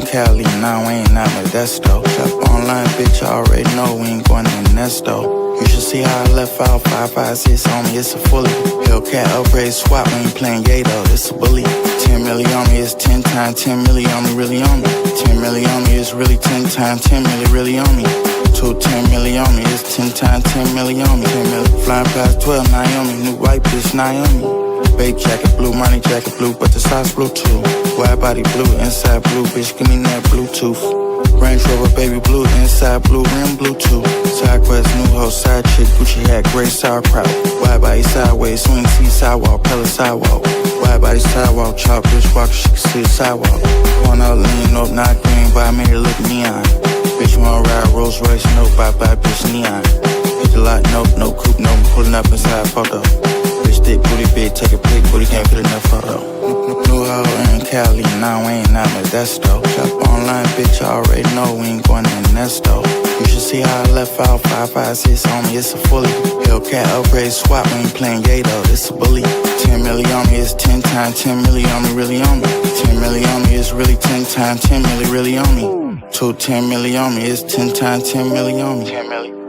Cali, now we ain't at Modesto. Shop online, bitch, I already know we ain't going to Nesto. You should see how I left out 556 on me, it's a fully. Hellcat upgrade swap, we ain't playing Yato, it's a bully. 10 milli on me, it's 10 times 10 milli on me, really on me. 10 milli on me, it's really 10 times 10 milli, really on me. 10 milli on me, it's 10 times 10 milli on me. 10 milli, flying past 12, Naomi, new white bitch, Naomi. Babe jacket blue, money jacket blue, but the size blue too. Wide body blue, inside blue, bitch, give me that Bluetooth. Range Rover, baby blue, inside blue, rim Bluetooth. Side quest, new hoe, side chick, Gucci hat, gray sauerkraut. Wide body sideways, swing, see sidewalk, pellet sidewalk. Wide body sidewalk, chop, bitch, walk, she can see the sidewalk. One out, lean up, not green, but I made it look neon. Bitch, you wanna ride Rolls Royce, no, bye, bitch, neon. Hit the lot, no coupe, no, pulling up inside photo. Thick booty, big, take a pic, booty can't get enough photo. New hoe in Cali, now we ain't at Modesto. Shop online, bitch, I already know we ain't going to Nesto. You should see how I left out 556 on me, it's a fully. Hellcat upgrade swap, we ain't playing Yato, it's a bully. 10 milli on me, it's 10 times 10 milli on me, really on me. 10 milli on me, it's really 10 times 10 milli, really on me. 10 milli on me, it's 10 times 10 milli on me. 10 milli.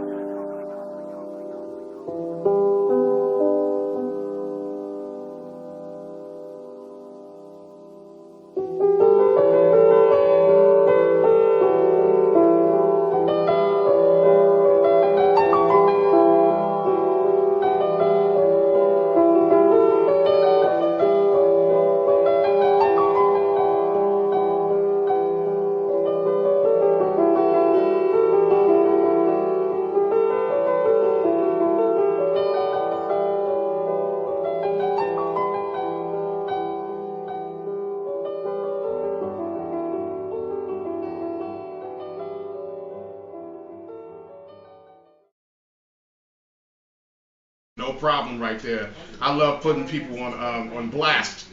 No problem right there. I love putting people on blast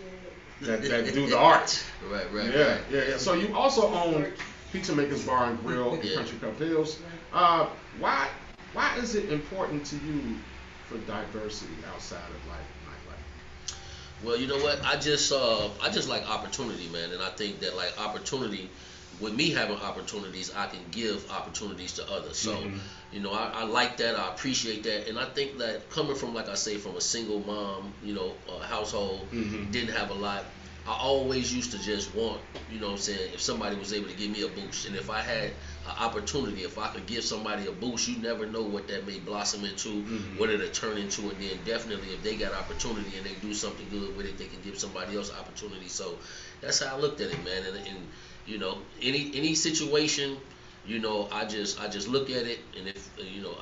that do the art. Right. Yeah. So you also own Pizza Maker's Bar and Grill in Country Club Hills. Why is it important to you for diversity outside of nightlife? Well, you know what? I just like opportunity, man, and I think that like opportunity. With me having opportunities, I can give opportunities to others. So, you know, I like that. I appreciate that. And I think that coming from, like I say, from a single mom, you know, household, didn't have a lot. I always used to just want, you know what I'm saying, if somebody was able to give me a boost. And if I had an opportunity, if I could give somebody a boost, you never know what that may blossom into, what it'll turn into. And then definitely if they got opportunity and they do something good with it, they can give somebody else opportunity. So that's how I looked at it, man. And you know, any situation, you know, I just look at it, and if you know,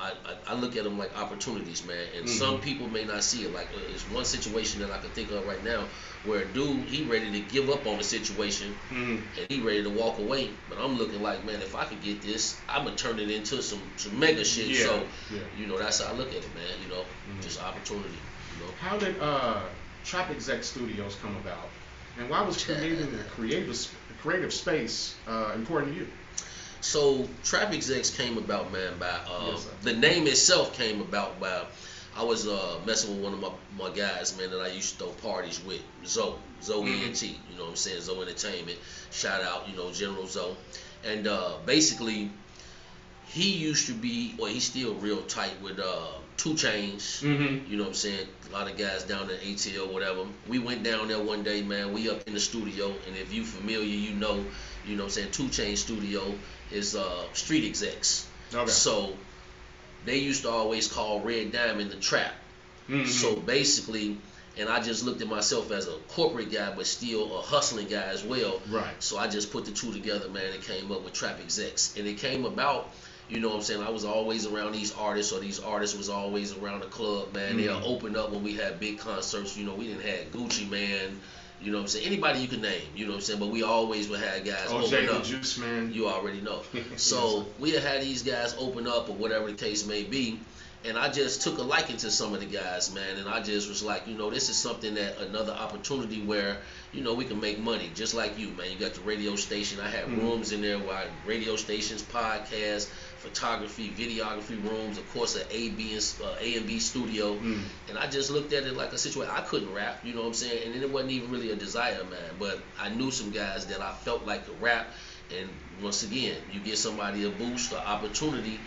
I look at them like opportunities, man. And some people may not see it. Like it's one situation that I can think of right now where a dude, he ready to give up on the situation and he ready to walk away. But I'm looking like, man, if I could get this, I'm gonna turn it into some mega shit. You know, that's how I look at it, man. You know, just opportunity. You know. How did Trap Exec Studios come about, and why was creating a creative space important to you? So Trap Execs came about, man, by the name itself came about by I was messing with one of my guys, man, that I used to throw parties with, Zoe ENT, you know what I'm saying, Zoe Entertainment, shout out, you know, General Zoe, and basically he used to be, or he's still real tight with 2 Chainz, you know what I'm saying, a lot of guys down at ATL, whatever. We went down there one day, man, we up in the studio, and if you familiar, you know what I'm saying, 2 Chainz studio is Street Execs. Okay. So they used to always call Red Diamond the Trap. So basically, and I just looked at myself as a corporate guy, but still a hustling guy as well. Right. So I just put the two together, man, and came up with Trap Execs. And it came about, You know what I'm saying? I was always around these artists, or these artists was always around the club, man. They'll open up when we had big concerts. You know, we didn't have Gucci Man. You know what I'm saying? Anybody you can name. You know what I'm saying? But we always would have guys open up. Juice Man. You already know. So we had these guys open up, or whatever the case may be. And I just took a liking to some of the guys, man. And I just was like, you know, this is something that another opportunity where, you know, we can make money. Just like you, man. You got the radio station. I had rooms in there where radio stations, podcasts, photography, videography rooms, of course, an A and B studio. And I just looked at it like a situation. I couldn't rap, you know what I'm saying? And it wasn't even really a desire, man. But I knew some guys that I felt like could rap. And once again, you get somebody a boost, an opportunity.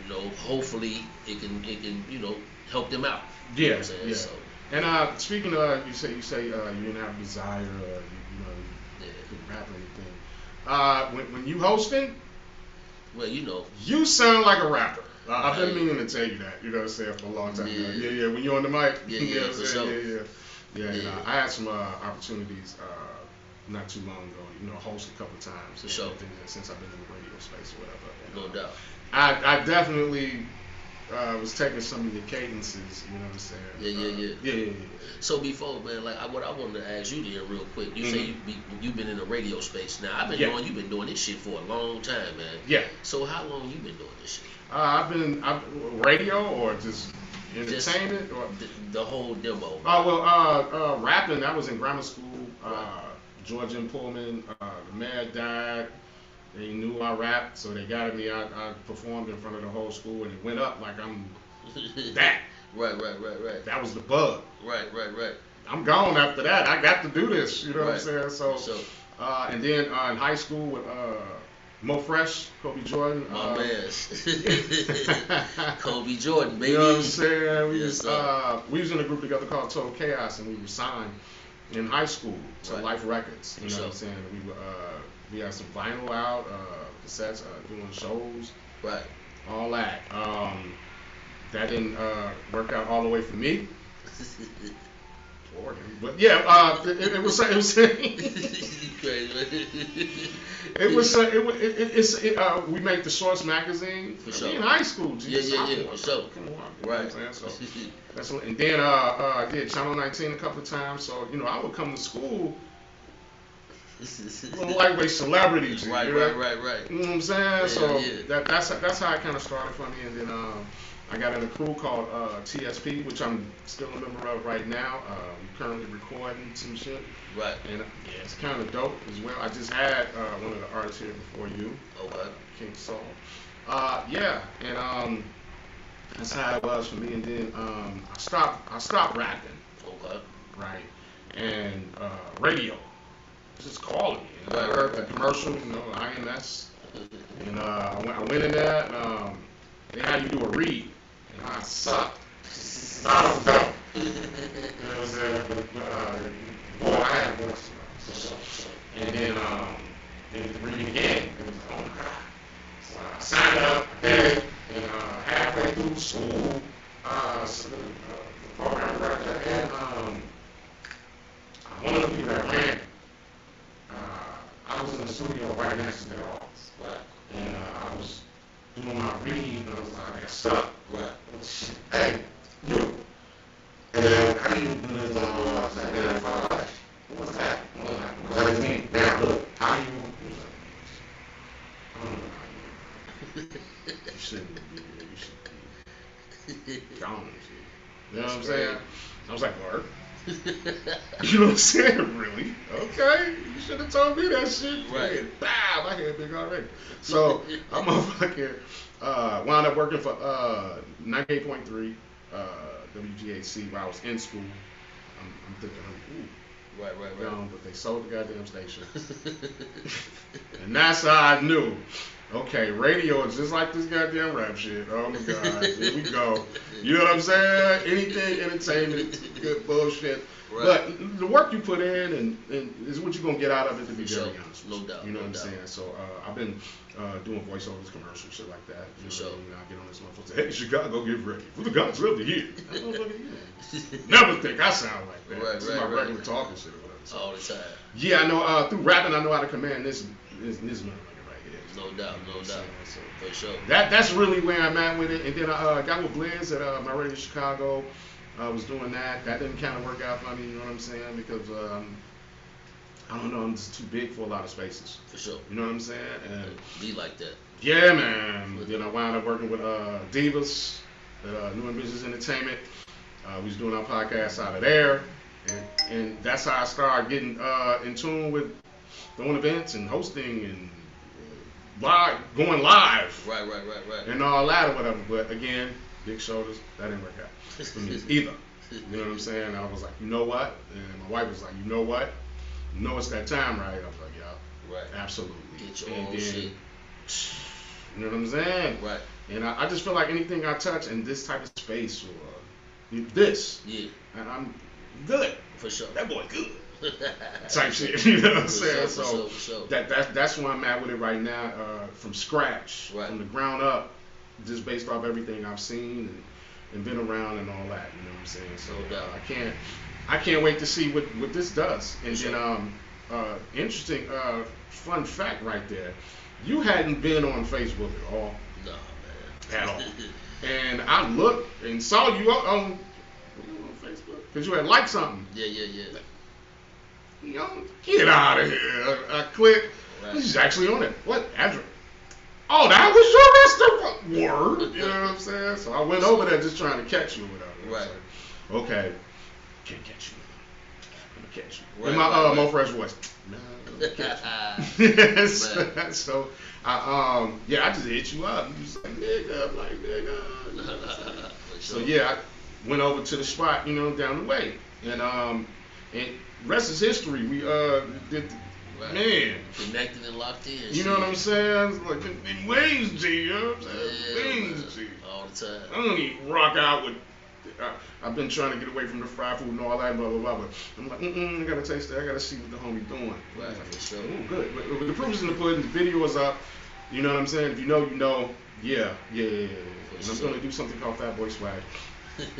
You know, hopefully it can you know, help them out. Yeah, you know what I'm saying? yeah. So, and speaking of, you say you didn't have a desire, you couldn't rap or anything. When you hosting, well, you know, you sound like a rapper. I've been meaning to tell you that. You know what I'm saying, for a long time. Yeah. When you're on the mic, Yeah, you know what I'm for saying? sure. Yeah. And I had some opportunities not too long ago. You know, host a couple of times. For sure. Since I've been in the radio space or whatever. No doubt. I definitely was taking some of your cadences, you know what I'm saying? Yeah. So before, man, like what I wanted to ask you there real quick. You say you've been in the radio space. Now you've been doing this shit for a long time, man. Yeah. So how long you been doing this shit? I've been radio or just entertainment or the whole demo. Rapping. I was in grammar school. George M. Pullman, the mayor died. They knew I rapped, so they got me. I performed in front of the whole school, and it went up like I'm that. Right. That was the bug. Right. I'm gone after that. I got to do this. You know what I'm saying? So, and then in high school with Mo Fresh, Kobe Jordan. My man. Kobe Jordan, baby. You know what I'm saying? We was in a group together called Total Chaos, and we were signed in high school to Life Records. You know what I'm saying? We had some vinyl out, cassettes, doing shows, right? All that. That didn't work out all the way for me. But yeah, it was. We made the Source magazine. For sure. In high school. Yeah. For sure. Right. That's what, and then I did Channel 19 a couple of times. So I would come to school. Little lightweight celebrity, right. You know what I'm saying? That's how it kind of started for me, and then I got in a crew called TSP, which I'm still a member of right now. I'm currently recording some shit, right? And it's kind of dope as well. I just had one of the artists here before you, King Soul. And that's how it was for me. And then I stopped rapping. Okay. Right, and radio. Just calling me. I heard the commercial, IMS, and I went in there, and they had you do a read, and I sucked. I don't know. You know what I'm saying? Boy, I had a voice. And then the read again, it was, oh my God. So I signed up, did it, and halfway through school, the program director, and one of the people that ran, I was in the studio right next to their office, and I was doing my read, and I was like, I got stuck. Hey, you. And how do you do this? I said, man, what's that? What does that mean? Now, look, how do you? I don't know how you. You shouldn't be here. You should be gone. You know what I'm saying? I was like, word. You know what I'm saying? Really? Okay. You should have told me that shit. Right. Bam! I had big already. So I'm motherfucking wound up working for 98.3 WGHC while I was in school. I'm thinking, ooh. Right. But they sold the goddamn station. And that's how I knew. Okay, radio is just like this goddamn rap shit. Oh my God, here we go. You know what I'm saying? Anything, entertainment, good bullshit. Right. But the work you put in and is what you're gonna get out of it. To be very honest, no doubt. You know what I'm saying? So I've been doing voiceovers, commercials, shit like that. For sure. I get on this motherfucker. Say, hey, Chicago, get ready for the guns of the year. Never think I sound like that. This is my regular talking shit or whatever. All the time. Yeah, I know. Through rapping, I know how to command this motherfucker right is. No doubt, no doubt. So For sure. that's really where I'm at with it. And then I got with Blizz at my radio Chicago. I was doing that. That didn't kind of work out for me, you know what I'm saying? Because I don't know, I'm just too big for a lot of spaces. For sure. You know what I'm saying? And Be like that. yeah, man. Then I wound up working with Divas at New and Business Entertainment. We was doing our podcast out of there. And that's how I started getting in tune with doing events and hosting and going live. Right. And all that or whatever. But again, big shoulders, that didn't work out for me either. You know what I'm saying? I was like, you know what? And my wife was like, you know what? You know it's that time, right? I was like, yeah, Right. absolutely. Get your and own then, shit. You know what I'm saying? Right. And I just feel like anything I touch in this type of space or this, Yeah. and I'm good. For sure. That boy good. Type shit. You know what I'm For saying? sure, for sure. That's where I'm at with it right now, from scratch, Right. from the ground up, just based off everything I've seen and been around and all that. You know what I'm saying? So No doubt. I can't wait to see what this does. And For then interesting fun fact right there. You hadn't been on Facebook at all. Nah, man. At all. And I looked and saw you on Facebook because you had liked something. Yeah. You know, get out of here. I click. Right. He's actually on it. What address? Oh, that was your Word. You know what I'm saying? So I went over there just trying to catch you or whatever. Right. Like, okay. Can't catch you. I'm gonna catch you. Right, In my right. more fresh voice. No, I'm gonna catch you. So I just hit you up. You just like nigga, I'm like nigga. So yeah, I went over to the spot, you know, down the way, and rest is history. We did, Right. man. Connected and locked in. You know what I'm saying? Like in waves, G. You know what I'm saying? Yeah, Things, G. all the time. I don't even rock out with. I've been trying to get away from the fried food and all that, blah blah blah. But I'm like, I gotta taste that. I gotta see what the homie doing. Right, Like, for sure. ooh, good. But the proof is in the pudding. The video is up. You know what I'm saying? If you know, you know. Yeah. And I'm sure. gonna do something called Fat Boy Swag. Easy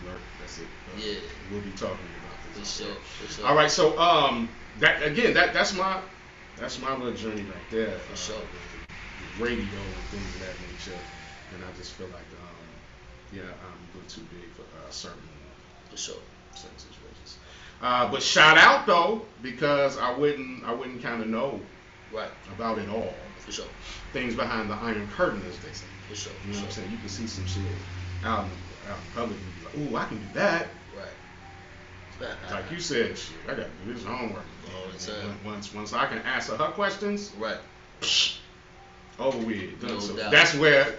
work. That's it. Yeah. We'll be talking about this. For sure. All right. So that again, that's my little journey right there. For sure. With radio and things of that nature. And I just feel like I'm a little too big for certain situations. But shout out though, because I wouldn't kind of know Right. about it all. For sure. Things behind the iron curtain, as they say. For sure. You know what I'm saying? You can see some shit out in public and be like, ooh, I can do that. Right. Like you said, shit, I got to do this homework. All the time. Once I can answer her questions, Right. over with. Done. No So doubt. that's where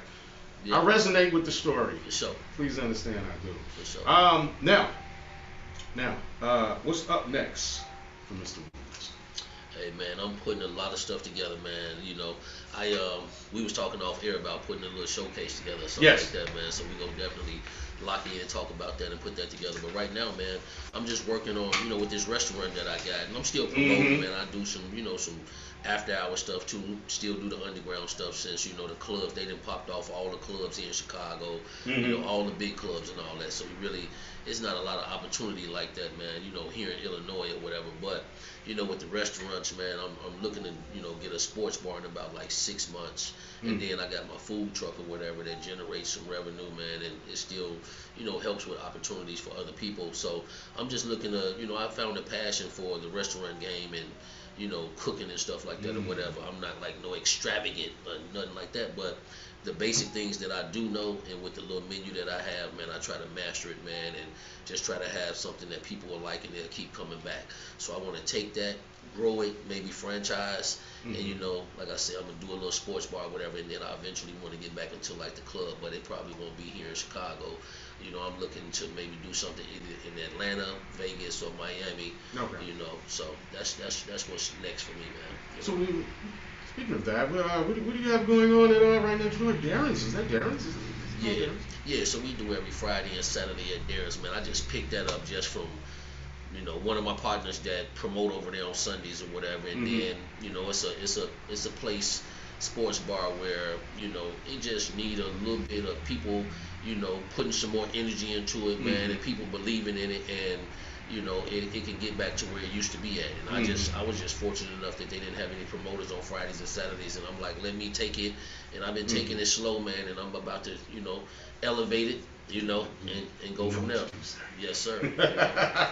Yeah. I resonate with the story. For sure. Please understand I do. For sure. Now, what's up next for Mr. Williams? Hey man, I'm putting a lot of stuff together, man. You know, we was talking off air about putting a little showcase together, something Yes. like that, man. So we gonna definitely lock in and talk about that and put that together. But right now, man, I'm just working on, you know, with this restaurant that I got, and I'm still promoting, man. I do some, you know, some after hour stuff too. Still do the underground stuff since, you know, the clubs, they done popped off all the clubs here in Chicago, you know, all the big clubs and all that. So we really, it's not a lot of opportunity like that, man. You know, here in Illinois or whatever, but. You know, with the restaurants, man, I'm looking to, you know, get a sports bar in about like 6 months. And then I got my food truck or whatever that generates some revenue, man, and it still, you know, helps with opportunities for other people. So I'm just looking to, you know, I found a passion for the restaurant game and, you know, cooking and stuff like that or whatever. I'm not like no extravagant or nothing like that, but the basic things that I do know and with the little menu that I have, man, I try to master it, man, and just try to have something that people will like and they'll keep coming back. So I want to take that, grow it, maybe franchise, and, you know, like I said, I'm going to do a little sports bar or whatever, and then I eventually want to get back into like the club, but it probably won't be here in Chicago. You know, I'm looking to maybe do something either in Atlanta, Vegas, or Miami. Okay. You know, so that's what's next for me, man. You So know? speaking of that, what do you have going on at right next door? Darren's? Is that Darren's? Yeah, so we do every Friday and Saturday at Darren's, man. I just picked that up just from, you know, one of my partners that promote over there on Sundays or whatever, and then, you know, it's a place, sports bar where, you know, it just need a little bit of people, you know, putting some more energy into it, man, and people believing in it, and you know, it can get back to where it used to be at. And I was just fortunate enough that they didn't have any promoters on Fridays and Saturdays, and I'm like, let me take it, and I've been taking it slow, man, and I'm about to, you know, elevate it, you know, and go from there. Yes, sir. You know?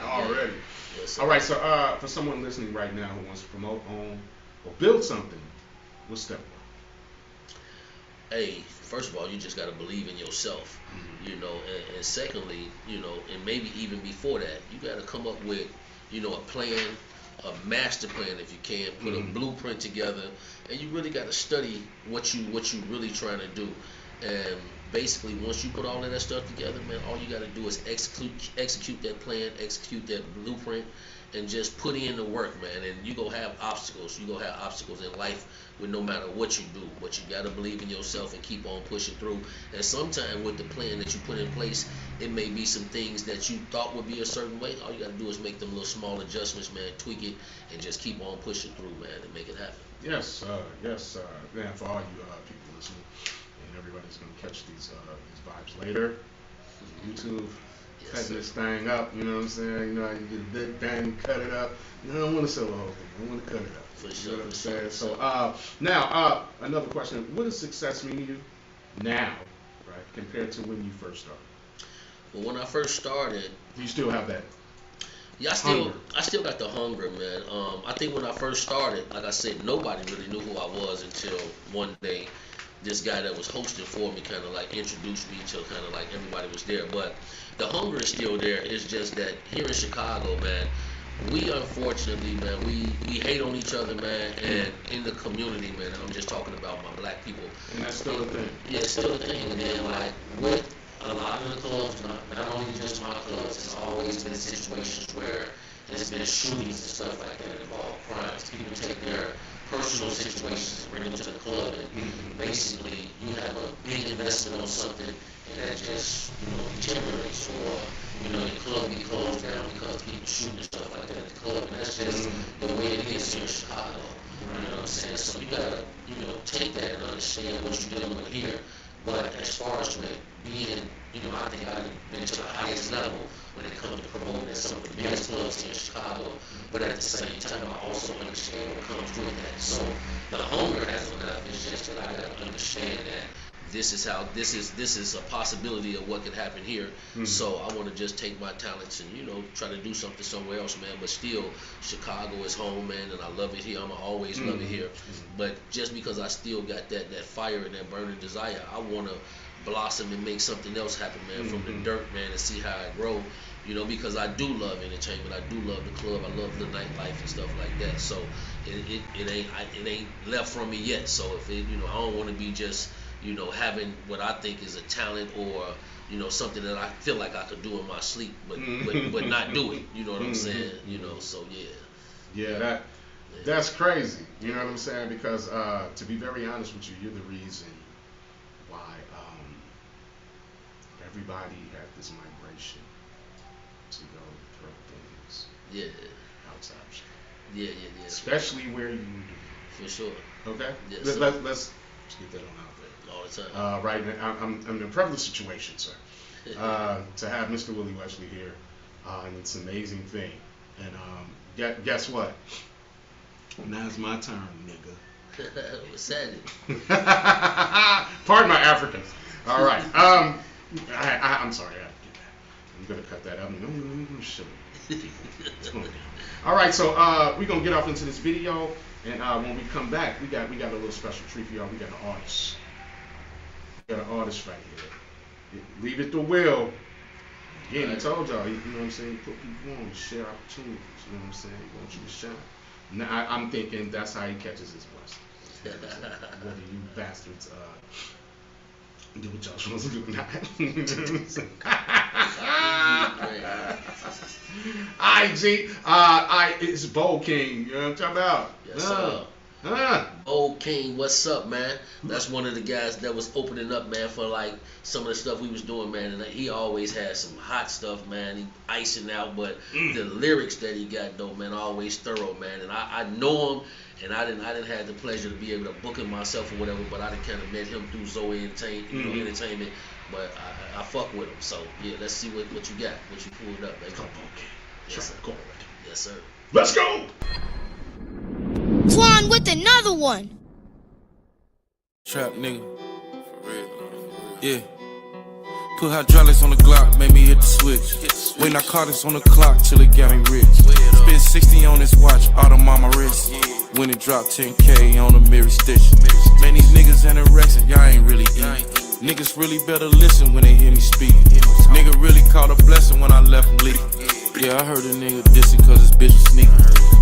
Already. Yes, sir. All right, so for someone listening right now who wants to promote, own, or build something, what's step one? Hey, first of all, you just got to believe in yourself, you know, and secondly, you know, and maybe even before that, you got to come up with, you know, a plan, a master plan if you can, put a blueprint together, and you really got to study what you really trying to do. And basically, once you put all of that stuff together, man, all you got to do is execute that plan, execute that blueprint, and just put in the work, man. And you gonna have obstacles. You gonna have obstacles in life with no matter what you do. But you gotta believe in yourself and keep on pushing through. And sometimes with the plan that you put in place, it may be some things that you thought would be a certain way. All you gotta do is make them little small adjustments, man. Tweak it and just keep on pushing through, man, and make it happen. Yes, man. For all you people listening, and everybody's gonna catch these vibes later. YouTube. Cutting this thing up, you know what I'm saying? You know, you get a big bang, cut it up. No, I don't want to sell the whole thing. I want to cut it up. For sure. You know what I'm saying? So now, another question: what does success mean to you now, right, compared to when you first started? Well, when I first started, Do you still have that? yeah, I still got the hunger, man. I think when I first started, like I said, nobody really knew who I was until one day this guy that was hosting for me kind of like introduced me to kind of like everybody was there. But the hunger is still there. It's just that here in Chicago, man, we unfortunately, man, we hate on each other, man, and in the community, man, and I'm just talking about my black people. And that's still a thing. Yeah, it's still a thing. And then like with a lot of the clubs, not only just my clubs, it's always been situations where there's been shootings and stuff like that involved crimes. People take their personal situations and bring them to the club, and basically you have a big investment on something, and that just, you know, deteriorates, or, you know, the club be closed down because people shooting and stuff like that at the club, and that's just the way it is here in Chicago. You know what I'm saying? So you gotta, you know, take that and understand what you're dealing with here. But as far as with being, you know, I think I've been to the highest level when it comes to promoting at some of the biggest clubs here in Chicago. But at the same time, I also understand what comes with that. So the hunger hasn't left. It's just that I gotta understand that this is a possibility of what could happen here. So I want to just take my talents and, you know, try to do something somewhere else, man. But still, Chicago is home, man, and I love it here. I'ma always love it here. But just because I still got that fire and that burning desire, I want to blossom and make something else happen, man, from the dirt, man, and see how I grow. You know, because I do love entertainment, I do love the club, I love the nightlife and stuff like that. So it ain't left from me yet. So if it, you know, I don't want to be just, you know, having what I think is a talent, or, you know, something that I feel like I could do in my sleep, but not do it. You know what I'm saying? You know, so yeah. Yeah, that's crazy. You know what I'm saying? Because to be very honest with you, you're the reason why everybody had this migration to go throw things. Yeah. Outside of Chicago. Yeah. Especially where you do. For sure. Okay. Yes, Let's get that on out there. All the time. Right now, I'm in a privileged situation, sir, to have Mr. Willie Wesley here, and it's an amazing thing. And guess what? Now's my turn, nigga. What's that? Pardon my Africans. All right. I'm sorry. I'm gonna cut that out. I'm gonna show you. It's going down. All right. So we're gonna get off into this video, and when we come back, we got a little special treat for y'all. We got an artist. We got an artist right here. Leave it to Will. Yeah, he told y'all. You know what I'm saying? He put people on to share opportunities. You know what I'm saying? He wants you to shine. Now, I'm thinking that's how he catches his blessings. Whether you bastards do what y'all supposed to do or not. It's Bowl King. You know what I'm talking about? Yes, sir. Old King, what's up, man? That's one of the guys that was opening up, man, for like some of the stuff we was doing, man. And he always had some hot stuff, man. He icing out, but the lyrics that he got, though, man, always thorough, man. And I know him, and I didn't have the pleasure to be able to book him myself or whatever, but I done kind of met him through Zoe Entertainment. But I fuck with him. So yeah, let's see what you got, what you pulled up, baby. Yes, Trap card. Yes, sir. Let's go. Quan with another one. Trap nigga. For real. Yeah. Put hydraulics on the Glock, made me hit the switch. Wait narcotics on the clock till it got me rich. Spent 60 on this watch, autumn on my wrist. When it dropped 10K on the mirror stitch. Man, these niggas anorexic, y'all ain't really eat. Niggas really better listen when they hear me speak. Nigga really caught a blessing when I left him leak. Yeah, I heard a nigga dissing cause his bitch was sneaking.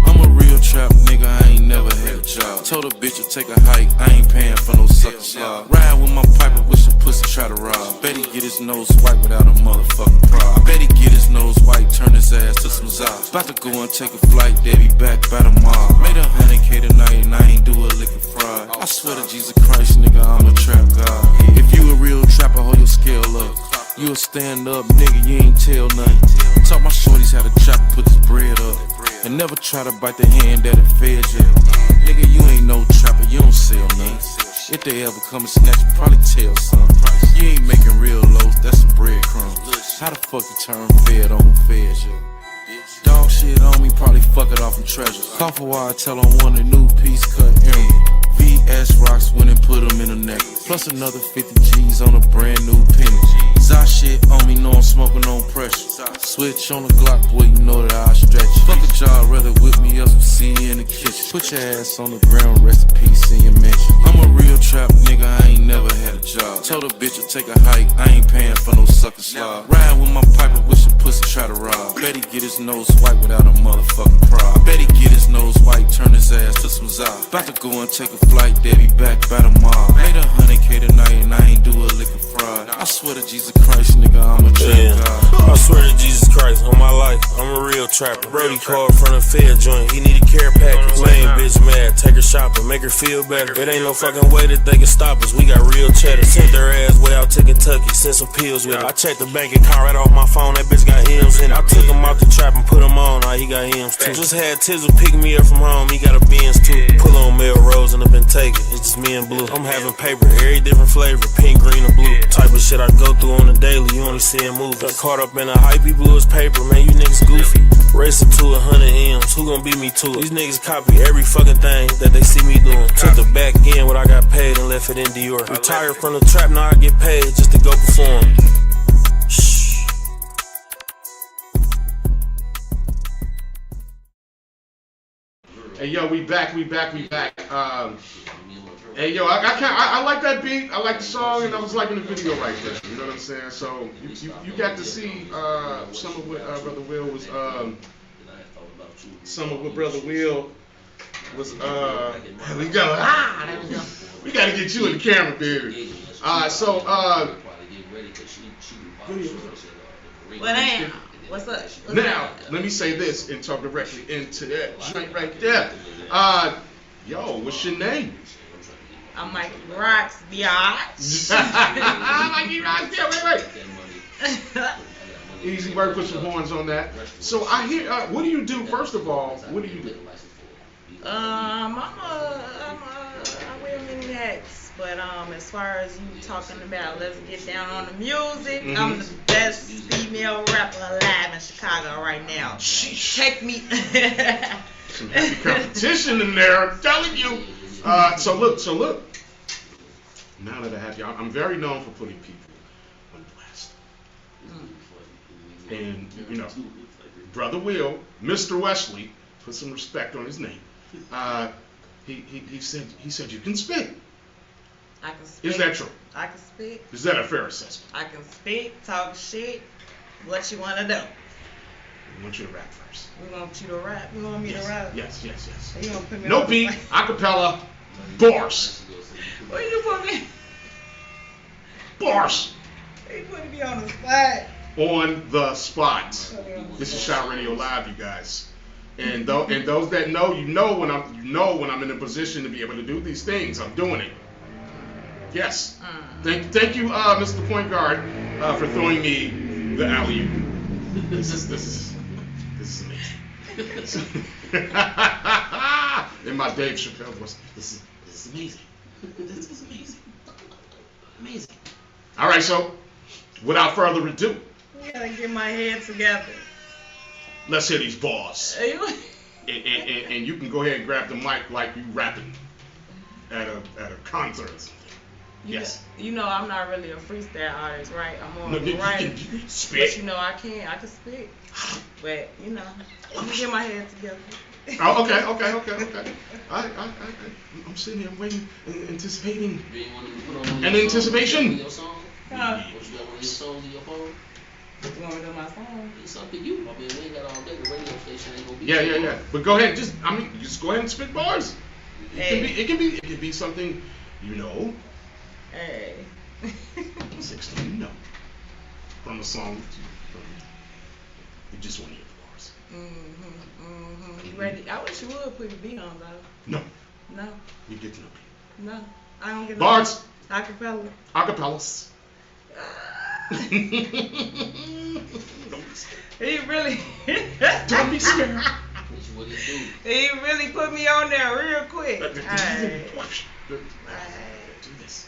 I'm a real trap nigga, I ain't never had a job. Told a bitch to take a hike, I ain't paying for no sucker slide. Ride with my piper with some pussy, try to rob. Bet he get his nose white without a motherfucking problem. I bet he get his nose white, turn his ass to some zops. About to go and take a flight, they be back by tomorrow. Made 100K tonight and I ain't do a lick of fraud. I swear to Jesus Christ, nigga, I'm a trap god. If you a real trapper, hold your scale up. You a stand up nigga, you ain't tell nothing. Taught my shorties how to trap and put this bread up. And never try to bite the hand that it fed you. Nigga, you ain't no trapper, you don't sell nothing. If they ever come and snatch you, probably tell some. You ain't making real lows, that's some breadcrumbs. How the fuck you turn fed on who fed you? Dog shit on me, probably fuck it off from treasures. Cough a while, tell on one a new piece cut earring. VS rocks went and put them in a necklace. Plus another 50 G's on a brand new penny. Zah shit on me, know I'm smoking on pressure. Switch on the Glock, boy, you know that I stretch. Fuck a job, rather whip me up some C in the kitchen. Put your ass on the ground, rest in peace in your mansion. I'm a real trap nigga, I ain't never had a job. Told a bitch to take a hike, I ain't paying for no sucker slide. Ride with my piper with some pussy, try to rob. Bet he get his nose white without a motherfucking pride. Bet he get his nose white, turn his ass to some zops. About to go and take a flight, they be back by tomorrow. Made 100K tonight and I ain't do a lick of fraud. I swear to Jesus Christ, nigga, I'm a trap god. I swear to Jesus Christ, on my life, I'm a real trapper. Brody called from the Fed joint, he need a care package. Lame bitch mad, take her shopping, make her feel better. It ain't no fucking way that they can stop us, we got real cheddar. Sent their ass way out to Kentucky, sent some pills with her. I checked the bank account right off my phone, that bitch got M's in it. I took him out the trap and put him on, now he got M's too. Just had Tizzle pick me up from home, he got a Benz too. Pull on Melrose and I've been taken, it's just me and blue. I'm having paper, every different flavor, pink, green, and blue. Type of shit I go through on the daily, you only see in movies. Got caught up in a hype, he blew his paper, man, you niggas goofy. Racing to 100 M's, who gon' beat me to it? These niggas copy every fucking thing that they see me doing. Took the back end what I got paid and left it in Dior. Retired from the trap, now I get paid just to go perform. Shh. Hey yo, we back. Hey yo, I like that beat. I like the song, and I was liking the video right there. You know what I'm saying? So you got to see some of what Brother Will was. Some of what Brother Will was. We got to get you in the camera, baby. Well, damn. What's up? Now, let me say this and talk directly into that joint right there. Yo, what's your name? I'm Mikey Rocks, biatch. Mikey Rocks, yeah, wait. Easy work, put some horns on that. So I hear, what do you do, first of all, what do you do? I wear many hats, but as far as you talking about, let's get down on the music. Mm-hmm. I'm the best female rapper alive in Chicago right now. Sheesh. Take me. Some heavy competition in there, I'm telling you. So look. Now that I have you, I'm very known for putting people on blast. And you know, Brother Will, Mr. Wesley, put some respect on his name. He said you can spit. I can spit. Is that true? I can spit. Is that a fair assessment? I can spit, talk shit. What you want to do? We want you to rap first. We want you to rap. You want me to rap? Yes. You gonna put me no on beat, acapella, bars. Where you put me? Bars. You putting me on the spot. On the spot. This is CHI-RADIO.LIVE, you guys. And those that know, you know when I'm in a position to be able to do these things, I'm doing it. Yes. Thank you, Mr. Point Guard, for throwing me the alley-oop. This is amazing. In my Dave Chappelle voice, this is amazing. This is amazing. Amazing. All right, so without further ado, I gotta get my head together. Let's hear these bars. And you can go ahead and grab the mic like you rapping at a concert or something. Yes. You know I'm not really a freestyle artist, right? I'm more of a you writer. can spit. But you know I can spit. But you know, I'm gonna get my head together. Oh, okay. I'm sitting here waiting, anticipating. And anticipation. Your song? Huh? What you got one of your songs in your phone? You want me to do my song? It's up to you. I mean, we ain't got all day. The radio station ain't gonna be. Yeah. But go ahead, just go ahead and spit bars. It can be something, you know. Hey. 16, you know. From the song, you just want to hear the bars. You ready? I wish you would put the beat on though. No. You get no beat. No. I don't get bars. No acapella. Acapellas. He really. Don't be scared. What he do? He really put me on there real quick. Do this.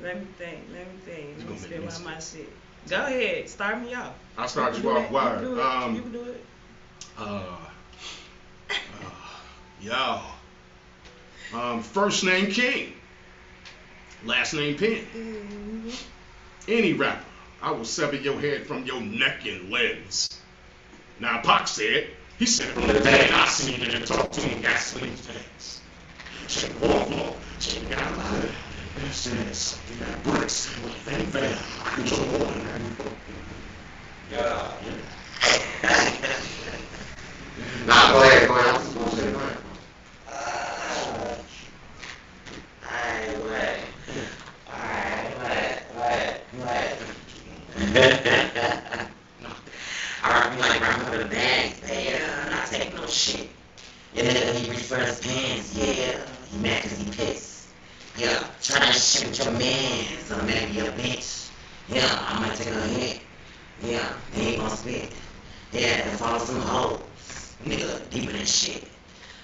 Let me think. Let me spit one of my shit. Go ahead, start me off. I'll start you off. Word. You can do it. First name King, last name Penn. Any rapper, I will sever your head from your neck and limbs. Now Pac said, he said from the day I seen him and talked to him, gasoline tanks. She walk, she got a lot of this, she got bricks, and fell. Yeah. Nah, go ahead. I was gonna say, go ahead. Alright, we like rapping for the bags, man. Not taking no shit. Yeah, nigga, he reach for his pants, yeah. He mad cause he pissed. Yeah, trying to shit with your man, so maybe a bitch. Yeah, I might take a hit. Yeah, they ain't gonna spit. Yeah, and follow some hoes. Nigga, deeper than shit.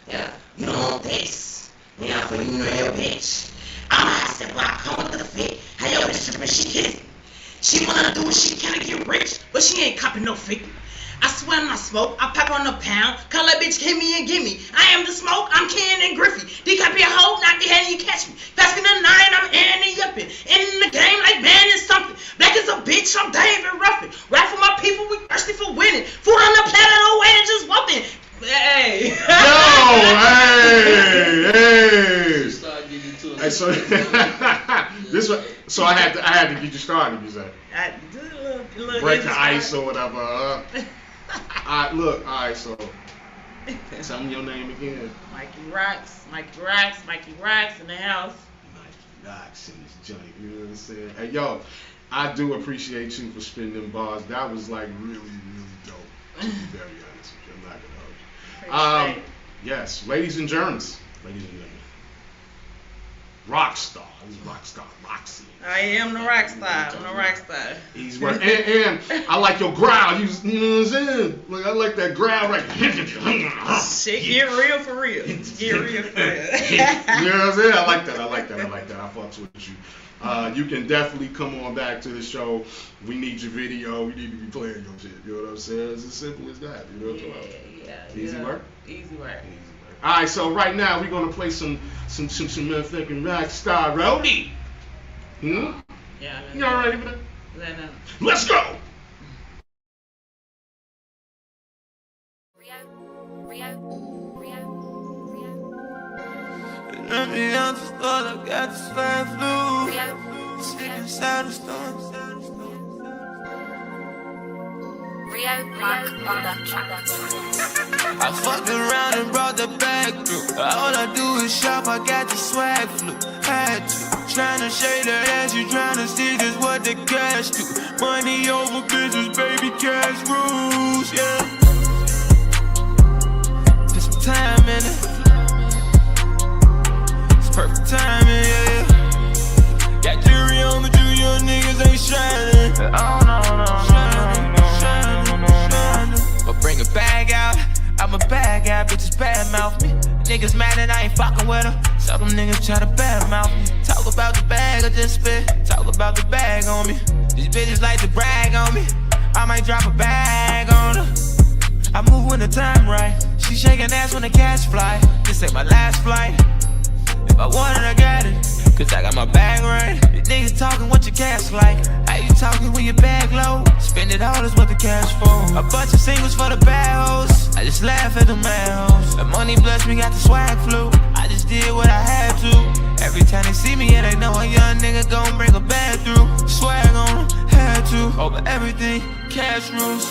Yeah, you don't want this. Yeah, for you and your bitch. I'm a high step block, come with the fit. How your bitch trippin', she kissing. She wanna do what she can to get rich, but she ain't copping no figure. I swear I'm not smoke, I pack on a pound. Call that bitch, hit me and give me. I am the smoke, I'm Ken and Griffey. D-Cup your hoe, knock your head and you catch me. Pass me the 9, I'm Annie Yuppin'. In the game like man is something. Black as a bitch, I'm David Ruffin. Rap for my people, we thirsty for winning. Food on the planet, no way and just whooping. Hey. Hey, so so I had to get you started, you say. I do a little break the ice or whatever. Alright, so tell me your name again. Mikey Rocks in the house. Mikey Rocks in this joint, you know what I'm saying? Hey, yo, I do appreciate you for spinning them bars. That was like really, really dope, to be very honest with you. I'm not gonna hold you. Yes, ladies and germs. Rockstar. He's Rockstar Roxy. I am the rockstar. I'm the rockstar. He's right. And I like your growl. You know what I'm saying? Like, I like that growl right. Shit, get real for real. Get real for real. You know what I'm saying? I like that. I fucks with you. You can definitely come on back to the show. We need your video. We need to be playing your shit. You know what I'm saying? It's as simple as that. You know what I'm talking about? Easy work? Easy work. Alright, so right now we're gonna play some motherfucking rockstar roadie. Yeah. You all ready for that? Let's go! Let me out the store, I got the swag flu. Sleep inside the storm. I fucked around and brought the bag through. All I do is shop, I got the swag flu. Had to. Tryna shade her ass, you tryna see just what the cash do. Money over business, baby, cash rules, yeah. Put some time in it. It's perfect timing, yeah. Got jury on the young niggas ain't shining. Oh, no. But bring a bag out, I'm a bag out, bitches bad mouth me. Niggas mad that I ain't fucking with them, so them niggas try to bad mouth me. Talk about the bag I just spit, talk about the bag on me. These bitches like to brag on me. I might drop a bag on her. I move when the time right. She shaking ass when the cash fly. This ain't my last flight. If I want it, I got it. Cause I got my bag right. The niggas talking what your cash like. How you talking when your bag low? Spend it all is what the cash for. A bunch of singles for the bad hoes. I just laugh at the mad hoes. The money blessed me, got the swag flu. I just did what I had to. Every time they see me, yeah, they know a young nigga gon' bring a bag through. Swag on them, had to. Over everything, cash rules.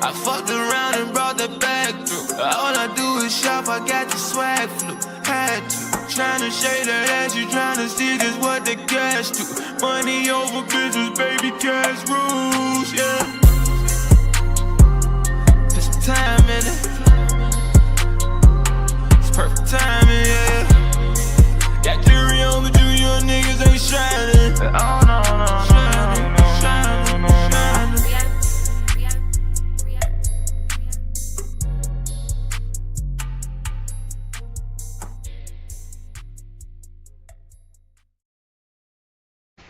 I fucked around and brought the bag through. All I do is shop, I got the swag flu. Had to. Tryna shade that ass, you tryna see this what the cash do. Money over bitches, baby, cash rules, yeah. Put some time in it. It's perfect timing, yeah. Got jury on the junior niggas ain't shining. Oh no, no, no, shining, no, shining, no, shining.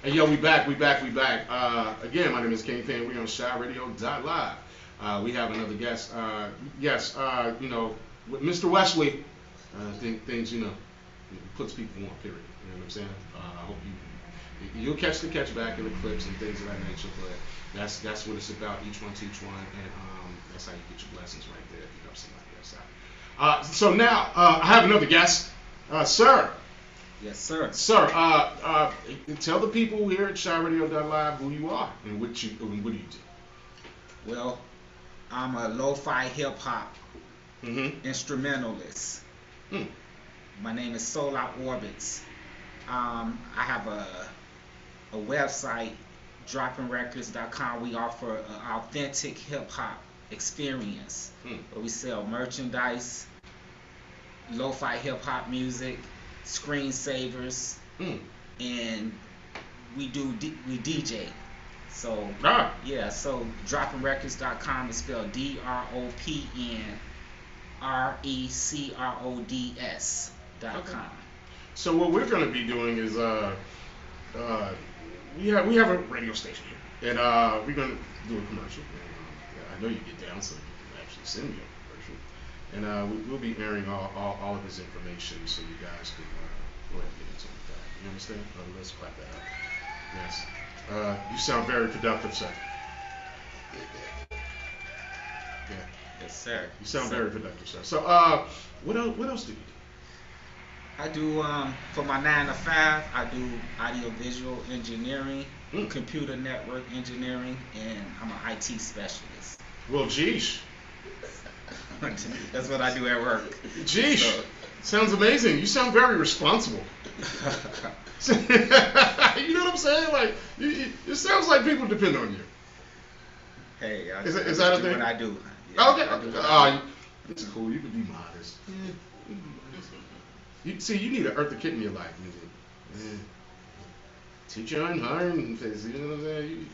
Hey, yo, we back. Again, my name is Kingpen. We're on CHI-RADIO.LIVE. We have another guest. You know, with Mr. Wesley, things, you know, puts people on, period. You know what I'm saying? I hope you'll catch the catchback in the clips and things of that nature, but that's what it's about. Each one teach one, and that's how you get your blessings right there if you help somebody else out. So now, I have another guest. Sir. Yes, sir. Sir, tell the people here at CHI-RADIO.LIVE who you are and what do you do? Well, I'm a lo-fi hip-hop instrumentalist. My name is Solar Orbits. I have a website, droppingrecords.com. We offer an authentic hip-hop experience where we sell merchandise, lo-fi hip-hop music, screensavers, and we DJ. So yeah, so droppingrecords.com is spelled DROPNRECRODS.com. So what we're going to be doing is we have a radio station here, and we're going to do a commercial. I know you get down, so you can actually send me a commercial. And we'll be airing all of his information so you guys can go ahead and get into that. You understand? Let's clap that up. Yes. You sound very productive, sir. Yeah. Yes, sir. You sound very productive, sir. So, what else do you do? I do, for my 9 to 5, I do audio-visual engineering, computer network engineering, and I'm an IT specialist. Well, geesh. That's what I do at work. Geesh. So, sounds amazing. You sound very responsible. You know what I'm saying? Like, it sounds like people depend on you. Hey, is that a thing? What I do. Yeah, okay. It's cool. You can be modest. You need an Eartha Kitt in your life. Teacher and her, and you know what I'm saying?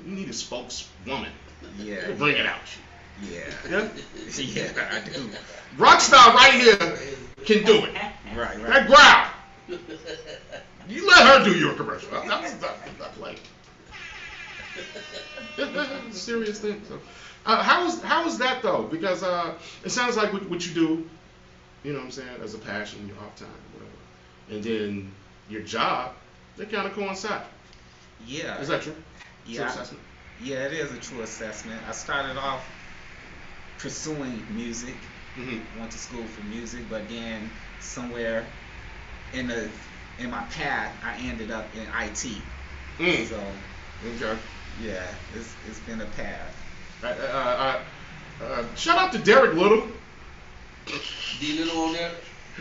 You need a spokeswoman. Yeah. To bring it out. Yeah. Yeah? Yeah, I do. Rockstar right here can do it. Right. That growl. You let her do your commercial. That's like that's a serious thing. So, how is that though? Because it sounds like what you do, you know what I'm saying, as a passion, your off time, whatever, and then your job, they kind of coincide. Yeah. Is that true? Yeah. True assessment? Yeah, it is a true assessment. I started off pursuing music. Went to school for music, but then somewhere in my path, I ended up in IT. So, okay. Yeah, it's been a path. Shout out to Derek Little. D Little on there?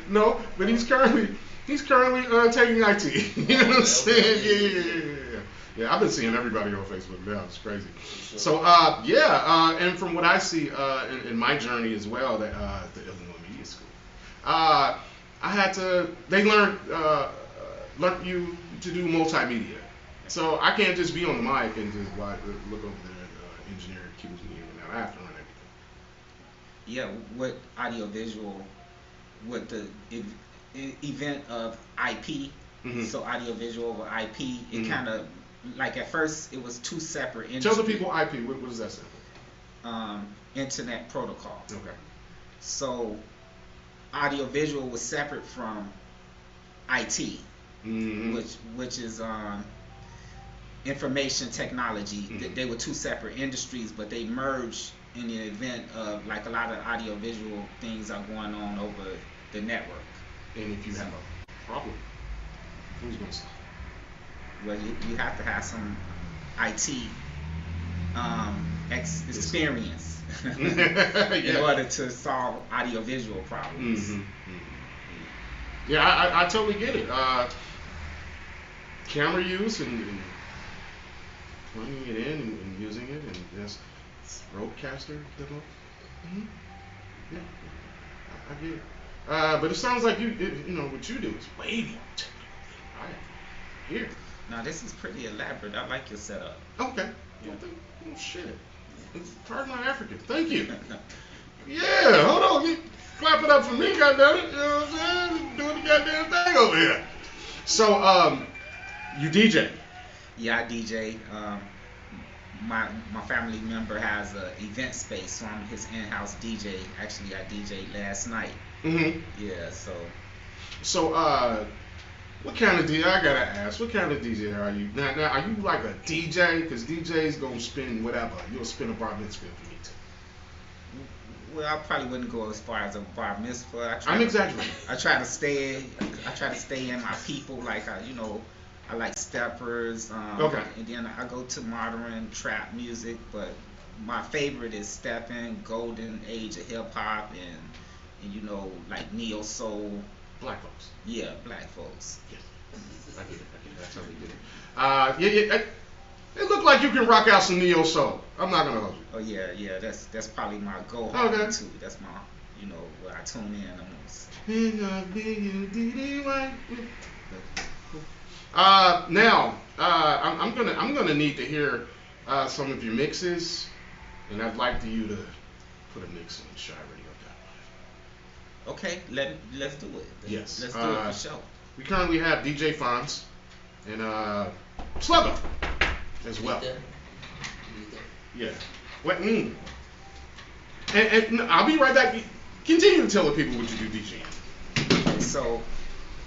No, but he's currently taking IT. You know what I'm saying? Yeah, I've been seeing everybody on Facebook now. It's crazy. Sure. So, and from what I see in my journey as well, that the Illinois Media School, they learned you to do multimedia. So I can't just be on the mic and just look over there and engineer cues me in and out. I have to run everything. Yeah, what audiovisual, what the event of IP, so audiovisual over IP, it kind of like at first it was two separate industries. Tell the people IP. What does that stand for? Internet Protocol. Okay. So audiovisual was separate from IT, which is information technology. They were two separate industries, but they merged in the event of like a lot of audiovisual things are going on over the network. And if you have a problem, who's going to solve it? Well, you have to have some IT experience in order to solve audiovisual problems. Yeah, I totally get it. Camera use and plugging it in and using it and just broadcaster demo. Yeah, I get it. But it sounds like you know what you do is way more technical than I am here. Now this is pretty elaborate. I like your setup. Okay. Yeah. Oh shit. Pardon my African. Thank you. Yeah. Hold on. Clap it up for me, goddammit. You know what I'm saying? Doing the goddamn thing over here. So, you DJ? Yeah, I DJ. My family member has an event space, so I'm his in-house DJ. Actually, I DJ'd last night. Yeah, so. So, what kind of DJ? I gotta ask. What kind of DJ are you? Now, are you like a DJ? Because DJs gonna spin whatever. You'll spin a bar mitzvah for me too. Well, I probably wouldn't go as far as a bar mitzvah. I'm exaggerating. I try to stay in my people. Like I like steppers. Okay. And then I go to modern trap music, but my favorite is stepping, golden age of hip hop, and like neo soul. Black folks. Yeah, black folks. Yes. I get it. I totally get it. It looked like you can rock out some neo soul. I'm not gonna hold you. Oh yeah. That's probably my goal. Okay. Too. That's my, where I tune in the most. Now, I'm gonna need to hear some of your mixes, and I'd like you to put a mix on CHI-RADIO.LIVE. Okay, let's do it. Yes. Let's do it for sure. We currently have DJ Fonz and Slugger as well. Yeah. What? And I'll be right back. Continue to tell the people what you do DJing. Okay, so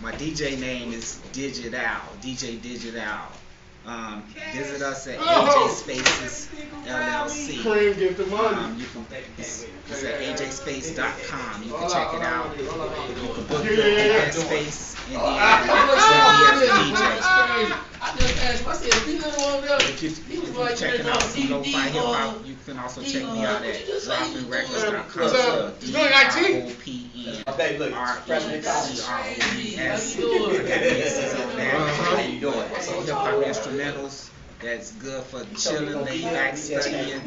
my DJ name is Digital, DJ Digital. Visit us at AJ Spaces LLC. It's at AJSpace.com. You can check it out. You can book your event space and then DJ. If you're checking out some lo-fi hip-hop, you can also check me out at droppingrecords.com. DROPEN How you doing? Hip-hop instrumentals that's good for chilling, laid back, studying,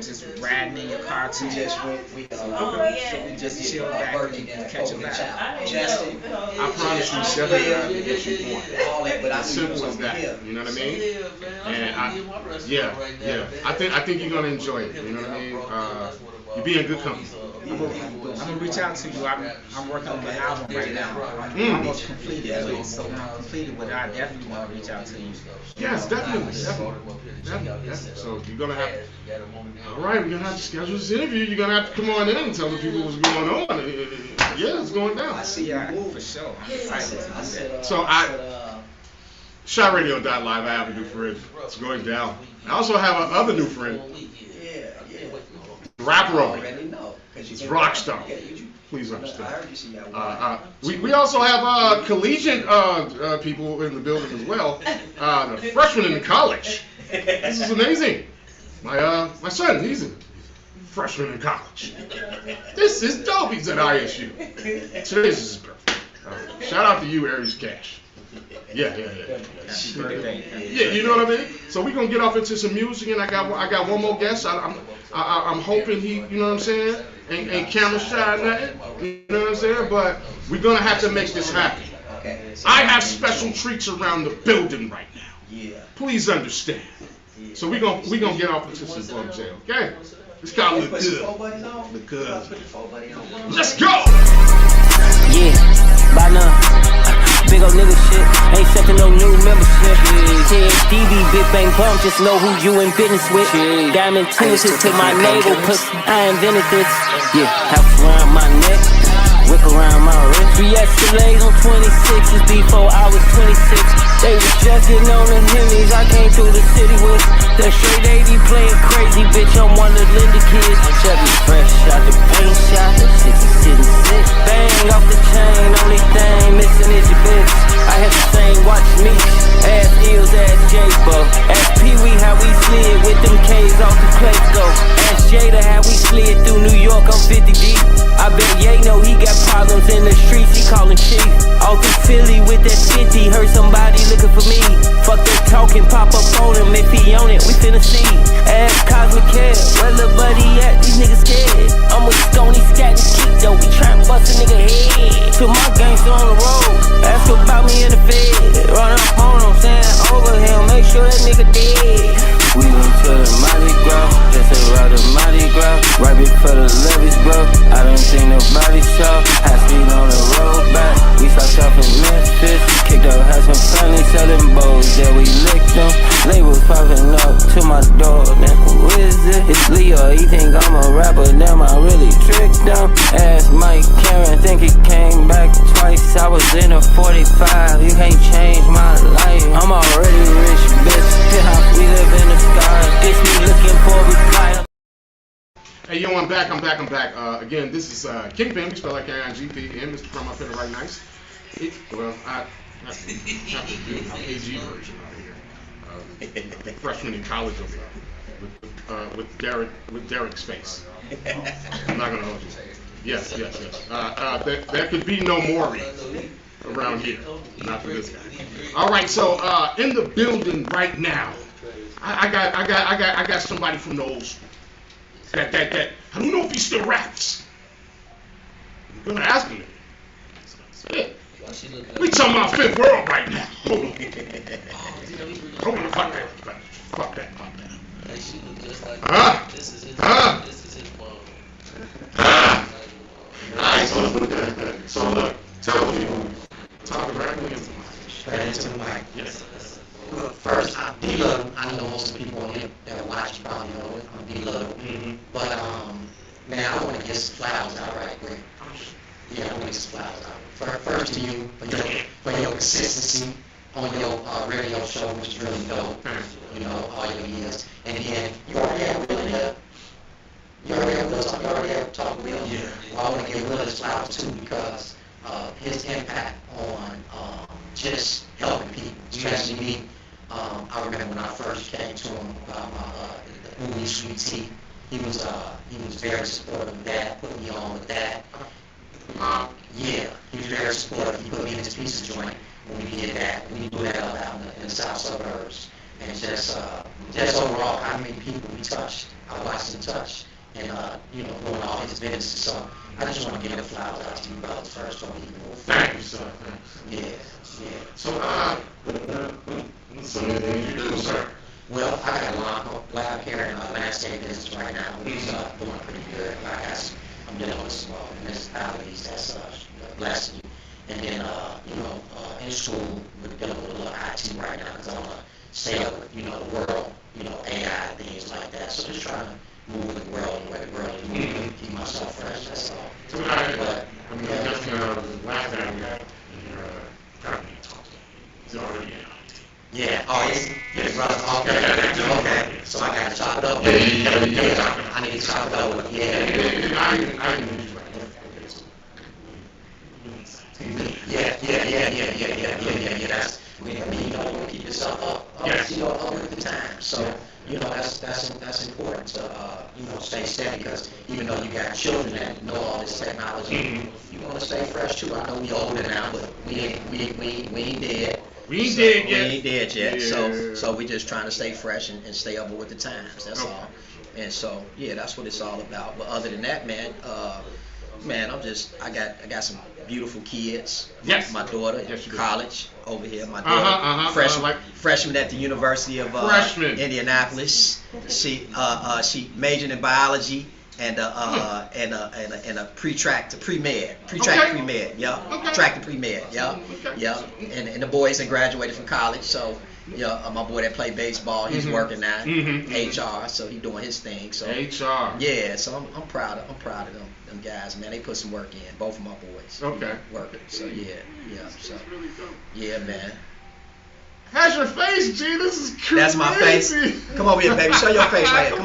just riding in your car too. So we just chill back and catch a vibe. I promise you, 7 hours to get you going. As simple as that. You know what I mean? And I think you're gonna enjoy it. You know what I mean? You'll be in good company. I'm gonna reach out to you. I'm working on the album right now. I'm almost completed with it, so when I'm completed with it, I definitely want to reach out to you. Yes, definitely. So you're gonna have. All right, we're gonna have to schedule this interview. You're gonna have to come on in and tell the people what's going on. Yeah, it's going down. Yeah, for sure. I'm excited to do that. So CHI-RADIO.LIVE. I have a new friend. It's going down. I also have another new friend. Rapper over. It's Rockstar. Please understand. We also have collegiate people in the building as well. The freshmen in college. This is amazing. My son, he's a freshman in college. This is dope. He's at ISU. So this is perfect. Shout out to you, Aries Cash. Yeah. Yeah, you know what I mean? So we're gonna get off into some music, and I got one more guest. I'm hoping he, you know what I'm saying, ain't camera shy or nothing. You know what I'm saying? But we're gonna have to make this happen. I have special treats around the building right now. Please understand. So we're gonna get off into some Bug Jail, okay? This guy look good. Look good. Let's go! Yeah, by now. Big ol' nigga shit, ain't accepting no new membership. Stevie, Big Bang Bump, just know who you in business with. Diamond tinted to my navel, cause I invented this. Yeah, house around my neck, whip around my wrist. 3 Escalades on 26s before I was 26. They was just getting on the Hemis I came through the city with. That straight 80 playing crazy, bitch, I'm one of Linda kids. Chevy fresh out the paint shop, 60 sitting sick. Bang off the chain, only thing missing is your bitch. I had the same watch me, ass Eels, ass J-Bo. Ask Pee-wee how we slid with them K's off the Clayco. Ask Jada how we slid through New York, I'm 50 deep. I bet Ye know he got problems in the streets, he callin' chief. All through Philly with that 50, heard somebody looking for me. Fuck that talking, pop up on him, if he on it, we finna see. Ask Cosmic Care, where lil' buddy at, these niggas scared. I'm with Stoney, Scat, and Keek, though, we tryna bust a nigga head. Put my gangster on the road, ask about me in the Fed. Run up on him, saying over him, make sure that nigga dead. We went to the Mardi Gras, just around the Mardi Gras. Right before the levees broke, I don't think nobody saw. High speed on the road back, we stopped off in Memphis. Kicked up, had some funny selling bowls, yeah we licked them. Labels popping up to my door, man who is it? It's Leo, he think I'm a rapper, damn I really tricked him. Ask Mike Karen, think he came back twice. I was in a 45, you can't change my life. I'm already rich, bitch, penthouse, we live in the sky. It's me looking for a reply. Hey, yo, I'm back. Again, this is Kingpen, we spell like K-I-N-G-P, and Mr. Crumb up in the right nice. I have to do my AG version out here. Freshman in college with Derek's face. I'm not gonna hold you. Yes. There could be no Maury around here, not for this guy. All right, so in the building right now, I got somebody from the old school. That I don't know if he still raps. I'm gonna ask him. Yeah. We talking about Fifth World right now. Hold on. Fuck that. Nice. So look, tell people, talk directly into the mic. Straight into the mic. Yes. Well, first, I'm D-Love. I know most of the people on here that watch probably know it. I'm D-Love. Mm-hmm. But, man, I want to get some flowers out right quick. Yeah, I want to get some flowers out. First to you, for your consistency on your radio show, which is really dope. You know, all your years. And then, you already have Willie there. You already have talk with Willie. Yeah. Well, I want to give Willie his flowers, too, because his impact on just helping people, especially me. I remember when I first came to him about my Uli Sweet Tea. He was very supportive of that, put me on with that. Yeah, he was very supportive. He put me in his pizza joint when we did that. We do that out in the south suburbs. And just overall, how many people we touched, I watched him touch, and doing all his business. So I just want to give the flowers out to you brothers first before we even move forward. Thank you, sir. Yeah. So, some of the things you do, sir. Well, I got a live here in landscape business right now, which is doing pretty good. I'm dealing with some municipalities that's blessing you. And then, in school, we're dealing with a little IT right now because I want to stay up with, the world, AI, things like that. So just trying to move with the world and where the world is moving, keep myself fresh, that's all. So, just last time we had your company talk to you. It's already in. Yeah. Oh, is it? Yeah, brother. Okay. So I got to chop it up. Yeah. I need to chop it up with I can use you right Yeah. That's we want to keep yourself up with the time. So that's important to stay steady because even though you got children that know all this technology, you want to stay fresh too. I know we older now, but we ain't dead. We ain't dead yet. Yeah. So we just trying to stay fresh and stay up with the times. That's all. And so that's what it's all about. But other than that, man, I got some beautiful kids. Yes. My daughter in college over here. My daughter, freshman at the University of Indianapolis. She majored in biology and a pre-track to pre-med. Pre-med, yeah. Okay. Track to pre-med, yeah. Okay. Yeah. And the boys had graduated from college, so Yeah, my boy that play baseball, he's working now. Mhm. HR, so he doing his thing. So HR. Yeah, so I'm proud of them guys, man. They put some work in, both of my boys. Okay. Working. So so yeah, man. How's your face, G? This is crazy. That's my face. Come over here, baby. Show your face right here.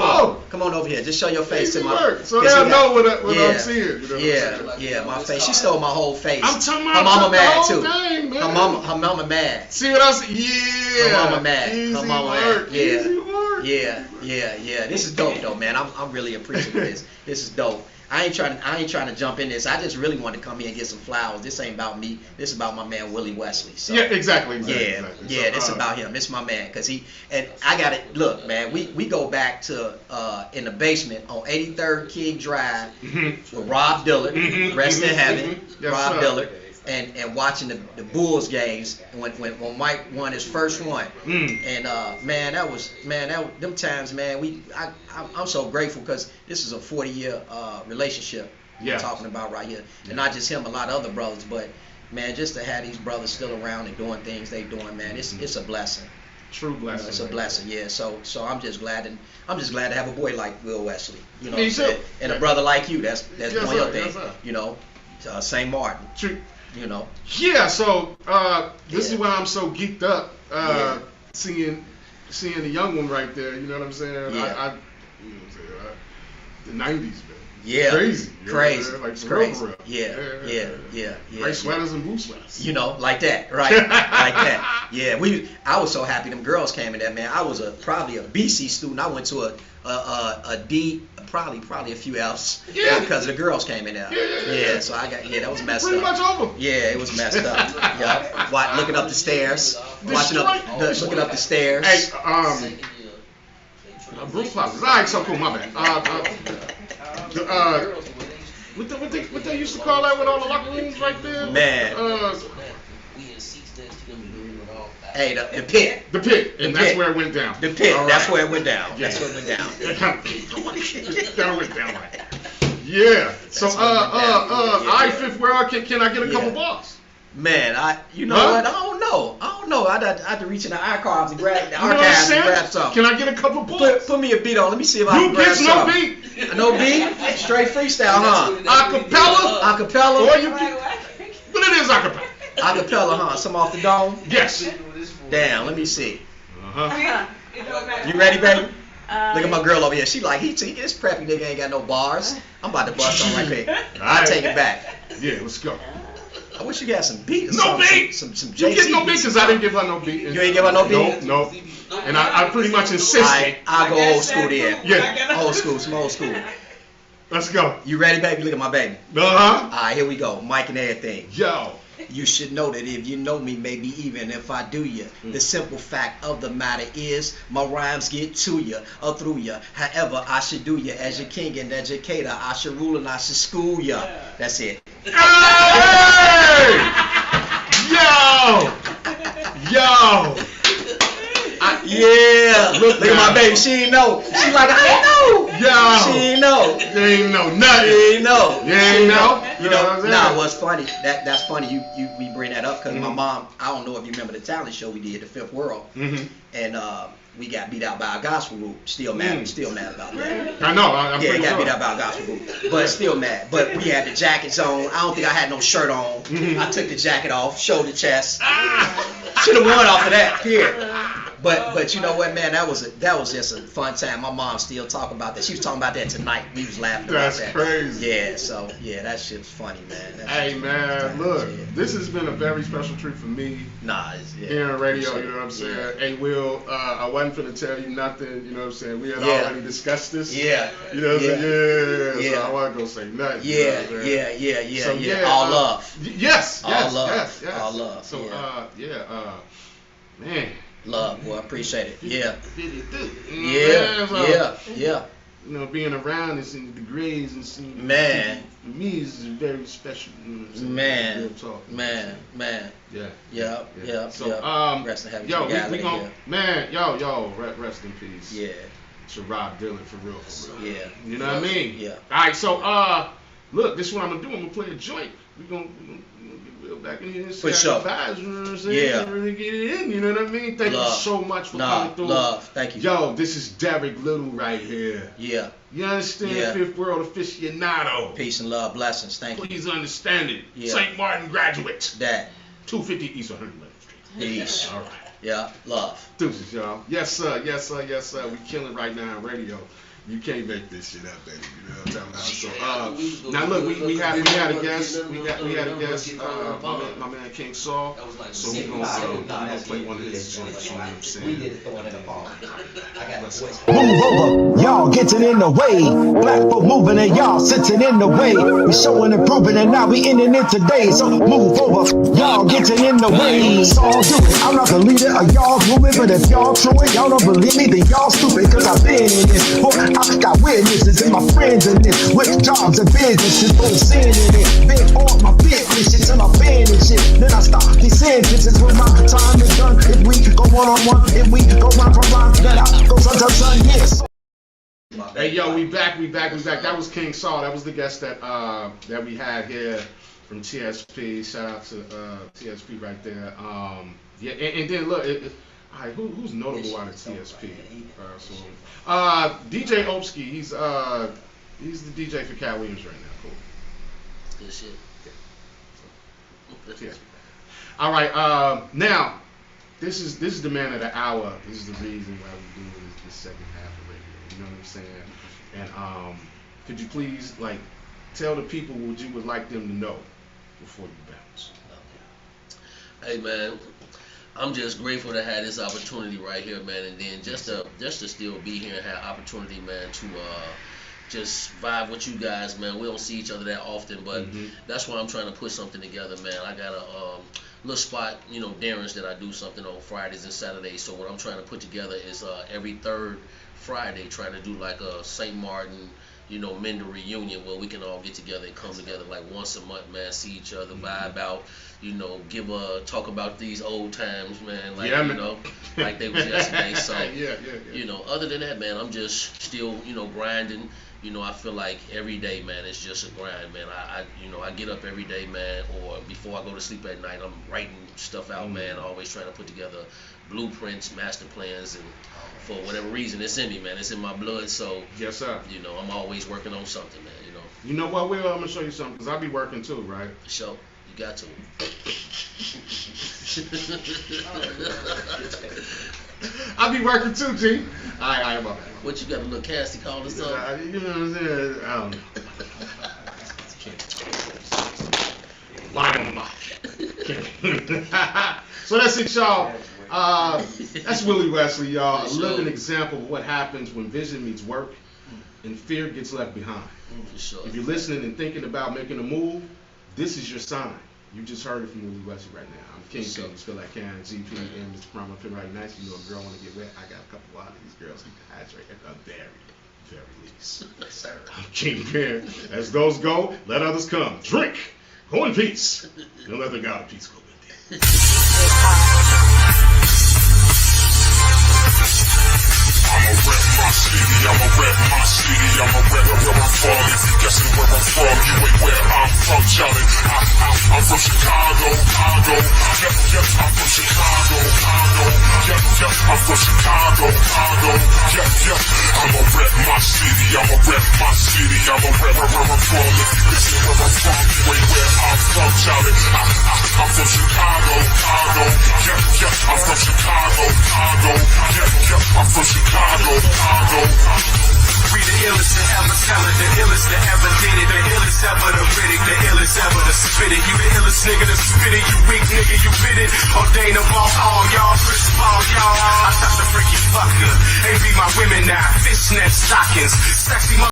Come on over here. Just show your face to my. Work. So they'll know what I'm seeing. You know what I'm saying? Yeah, my face. She stole my whole face. I'm talking about her mama mad the whole too. Thing, man. Her mama mad. See what I'm saying? Yeah. Her mama mad. Easy Her mama work. mad. Yeah. Easy work. Yeah. This is dope though, man. I'm really appreciative of this. This is dope. I ain't trying to jump in this. I just really wanted to come here and get some flowers. This ain't about me. This is about my man Willie Wesley. So, yeah, exactly. Yeah, So, this about him. It's my man, cause I got it. Look, man, we go back to in the basement on 83rd King Drive with Rob Dillard, rest in heaven, Yes, Rob sir. Dillard. And watching the Bulls games when Mike won his first one, and them times, man, I'm so grateful because this is a 40-year relationship we're talking about right here, and not just him, a lot of other brothers, but man, just to have these brothers still around and doing things they doing, man, it's a blessing. True blessing. It's a blessing, yeah. So I'm just glad to have a boy like Will Wesley, you know, Me too. and a brother like you that's doing your thing, yes, sir. you know, St. Martin. True. You know. Yeah, so this is why I'm so geeked up seeing the young one right there. You know what I'm saying? Yeah. You know what I'm saying? The '90s, man. Yeah. Crazy. Crazy. Like It's crazy. real. Yeah. White sweaters and blue sweaters. You know, like that, right? Like that. Yeah. I was so happy them girls came in there, man. I was probably a BC student. I went to a D, probably a few F's. Yeah. Because the girls came in there. Yeah. So that was messed Pretty up. much over. Yeah, it was messed up. Yeah. Looking up the stairs. Looking up the stairs. Hey, Bruce Plaza. All right, so cool. My bad. What they used to call that with all the locker rooms right there? Man. Hey, the pit. The pit, and that's pit. where it went down. The pit. All That's right. where it went down. That's where it went down. That went down like that. Yeah. So I fifth world. Can I get a couple balls? Man, you know what? I don't know. I'd have to reach in the archives and grab the You know what I'm archives and saying? grab something. Can I get a couple balls? Put me a beat on. Let me see if I can You grab gets no something. beat. No beat? Straight freestyle, huh? Acapella. Acapella? Or you can. But it is acapella. Acapella, huh? Some off the dome? Yes. Damn, let me see. Uh-huh. You ready, baby? Look at my girl over here. She like, this preppy nigga ain't got no bars. I'm about to bust on right quick. I'll take it back. Yeah, let's go. I wish you got some beat or No something. beat. Some You JC get no beat beats. because I didn't give her no beat. You ain't give her no beat? No. And I pretty much insisted. I'll go old school then. Yeah. Old school, some old school. Let's go. You ready, baby? Look at my baby. Uh-huh. All right, here we go. Mic and everything. Yo. You should know that if you know me, maybe even if I do you, the simple fact of the matter is my rhymes get to you or through you. However, I should do you as your king and educator. I should rule and I should school you. That's it. Hey! Yo. Yeah. Look at my baby. She ain't know. She like, I ain't know. Yo. She ain't know. You ain't know nothing. You ain't know. You ain't know. You know, nah, what's funny, that's funny we bring that up because my mom, I don't know if you remember the talent show we did, The Fifth World, and we got beat out by a gospel group. Still mad about that. I know. I'm yeah, pretty got sure. beat out by a gospel group, but still mad. But we had the jackets on. I don't think I had no shirt on. I took the jacket off, showed the chest. Should have won off of that. Here. But you know what, man? That was just a fun time. My mom still talk about that. She was talking about that tonight. We was laughing about that. That's crazy. Yeah. So yeah, that shit was funny, man. Hey man, look, this has been a very special treat for me. Here on radio, you know what I'm saying? Yeah. Hey Will, I wasn't finna tell you nothing, you know what I'm saying? We had Yeah. already discussed this. Yeah. You know what I'm saying? Yeah. So I wasn't gonna say nothing. Yeah, you know what I'm saying? So, yeah. All love. Yes, All love. yes. All love. So man. Love, boy, I appreciate it. Yeah. Yeah. Yeah. You know, being around and seeing the degrees and seeing Man. for me is very special. You know what I'm saying? Man. Real talk. Man. Yeah. So rest in heaven. yo, to we God, gon' yeah. man, rest in peace. Yeah. To Rob Dylan for real. Yeah. You know what I mean? Yeah. All right, so look, this is what I'm gonna do. I'm gonna play a joint. We gonna get real back and you For sure. vibes, you know what I'm saying? Yeah. Really get it in, you know what I mean? Thank you so much for coming through. Love, thank you. Yo, this is Derek Little right here. Yeah. You understand? Yeah. Fifth World Aficionado. Peace and love, blessings. Thank you. Please understand it. Yeah. St. Martin graduate. That. 250 East 111th Street. Peace. All right. Yeah, love. Deuces, y'all. Yes, sir. Yes, sir. Yes, sir. We killing right now on radio. You can't make this shit up, baby. You know what I'm talking about? So, now look, we had a guest. We had a guest. My man King Saul. So we gonna play one of his joints. You know what I'm saying? Move over, y'all getting in the way. Black folk moving and y'all sitting in the way. We showing and proving and now we ending it today. So move over, y'all getting in the way. So I'll do it. I'm not the leader of y'all's movement, but if y'all true it, y'all don't believe me, then y'all stupid. Cause I've been in this. I got witnesses and my friends in this. With jobs and businesses, both sin in it. Been on my business shit till I been in shit. Then I stop these sentences when my time is done. If we go one-on-one, if we go round for round, then I go son, yes. Hey yo, we back. That was King Saul. That was the guest that we had here from TSP. Shout out to TSP right there. Yeah, and then look, all right, who's notable out of TSP? DJ Opsky. He's the DJ for Cat Williams right now. Cool. Good shit. Yeah. All right. Now, this is the man of the hour. This is the reason why we do this second half of radio. You know what I'm saying? And could you please tell the people what you would like them to know before you bounce? Hey man, I'm just grateful to have this opportunity right here, man, and then just to still be here and have opportunity, man, to just vibe with you guys, man. We don't see each other that often, but that's why I'm trying to put something together, man. I got a little spot, Darren's, that I do something on Fridays and Saturdays. So what I'm trying to put together is every third Friday, trying to do like a St. Martin, Mender reunion where we can all get together and come together like once a month, man, see each other, vibe out, talk about these old times, man, like, like they was yesterday. So, other than that, man, I'm just still, grinding. I feel like every day, man, it's just a grind, man. I get up every day, man, or before I go to sleep at night, I'm writing stuff out, man, always trying to put together blueprints, master plans, and for whatever reason, it's in me, man. It's in my blood, so, yes, sir. I'm always working on something, man, You know what, Will? I'm going to show you something, because I be working too, right? For sure. You got to. I be working too, G. All right, my bad. What, you got a little Cassie call us up? You know what I'm saying? I don't know. So that's it, y'all. That's Willie Wesley, y'all. A living example of what happens when vision meets work and fear gets left behind. For sure. If you're listening and thinking about making a move, this is your sign. You just heard it from Willie Wesley right now. I'm Kingpen. You feel like Karen, GP, and Mr. Crumb. I'm feeling right nice. You know, a girl want to get wet. I got a couple of these girls need to hydrate at the very least. I'm Kingpen. As those go, let others come. Drink. Go in peace. And let the God of peace go with you. I'ma rep my city, I'ma rep my city, I'ma rep where I'm from. If you guessing where I'm from, you ain't where I'm from, Charlie. I'm from Chicago, Chicago. Yep, I'm from Chicago, Chicago. Yep, I'm from Chicago, Chicago. Yep, I'ma rep my city, I'ma rep my city, I'ma rep where I'm from. If you guessing where I'm from, you ain't where I'm from, Charlie. I'm from Chicago, Chicago. Yep, I'm from Chicago, Chicago. Yep, I'm from Chicago, Chicago. We the illest that ever tell it, the illest that ever did it, the illest ever to rid it, the illest ever to spit it. You the illest nigga to spit it, you weak nigga, you fit it. Ordain above all y'all, Chris Paul, y'all. I touch the freaky fucker, they be my women now, fishnet stockings, sexy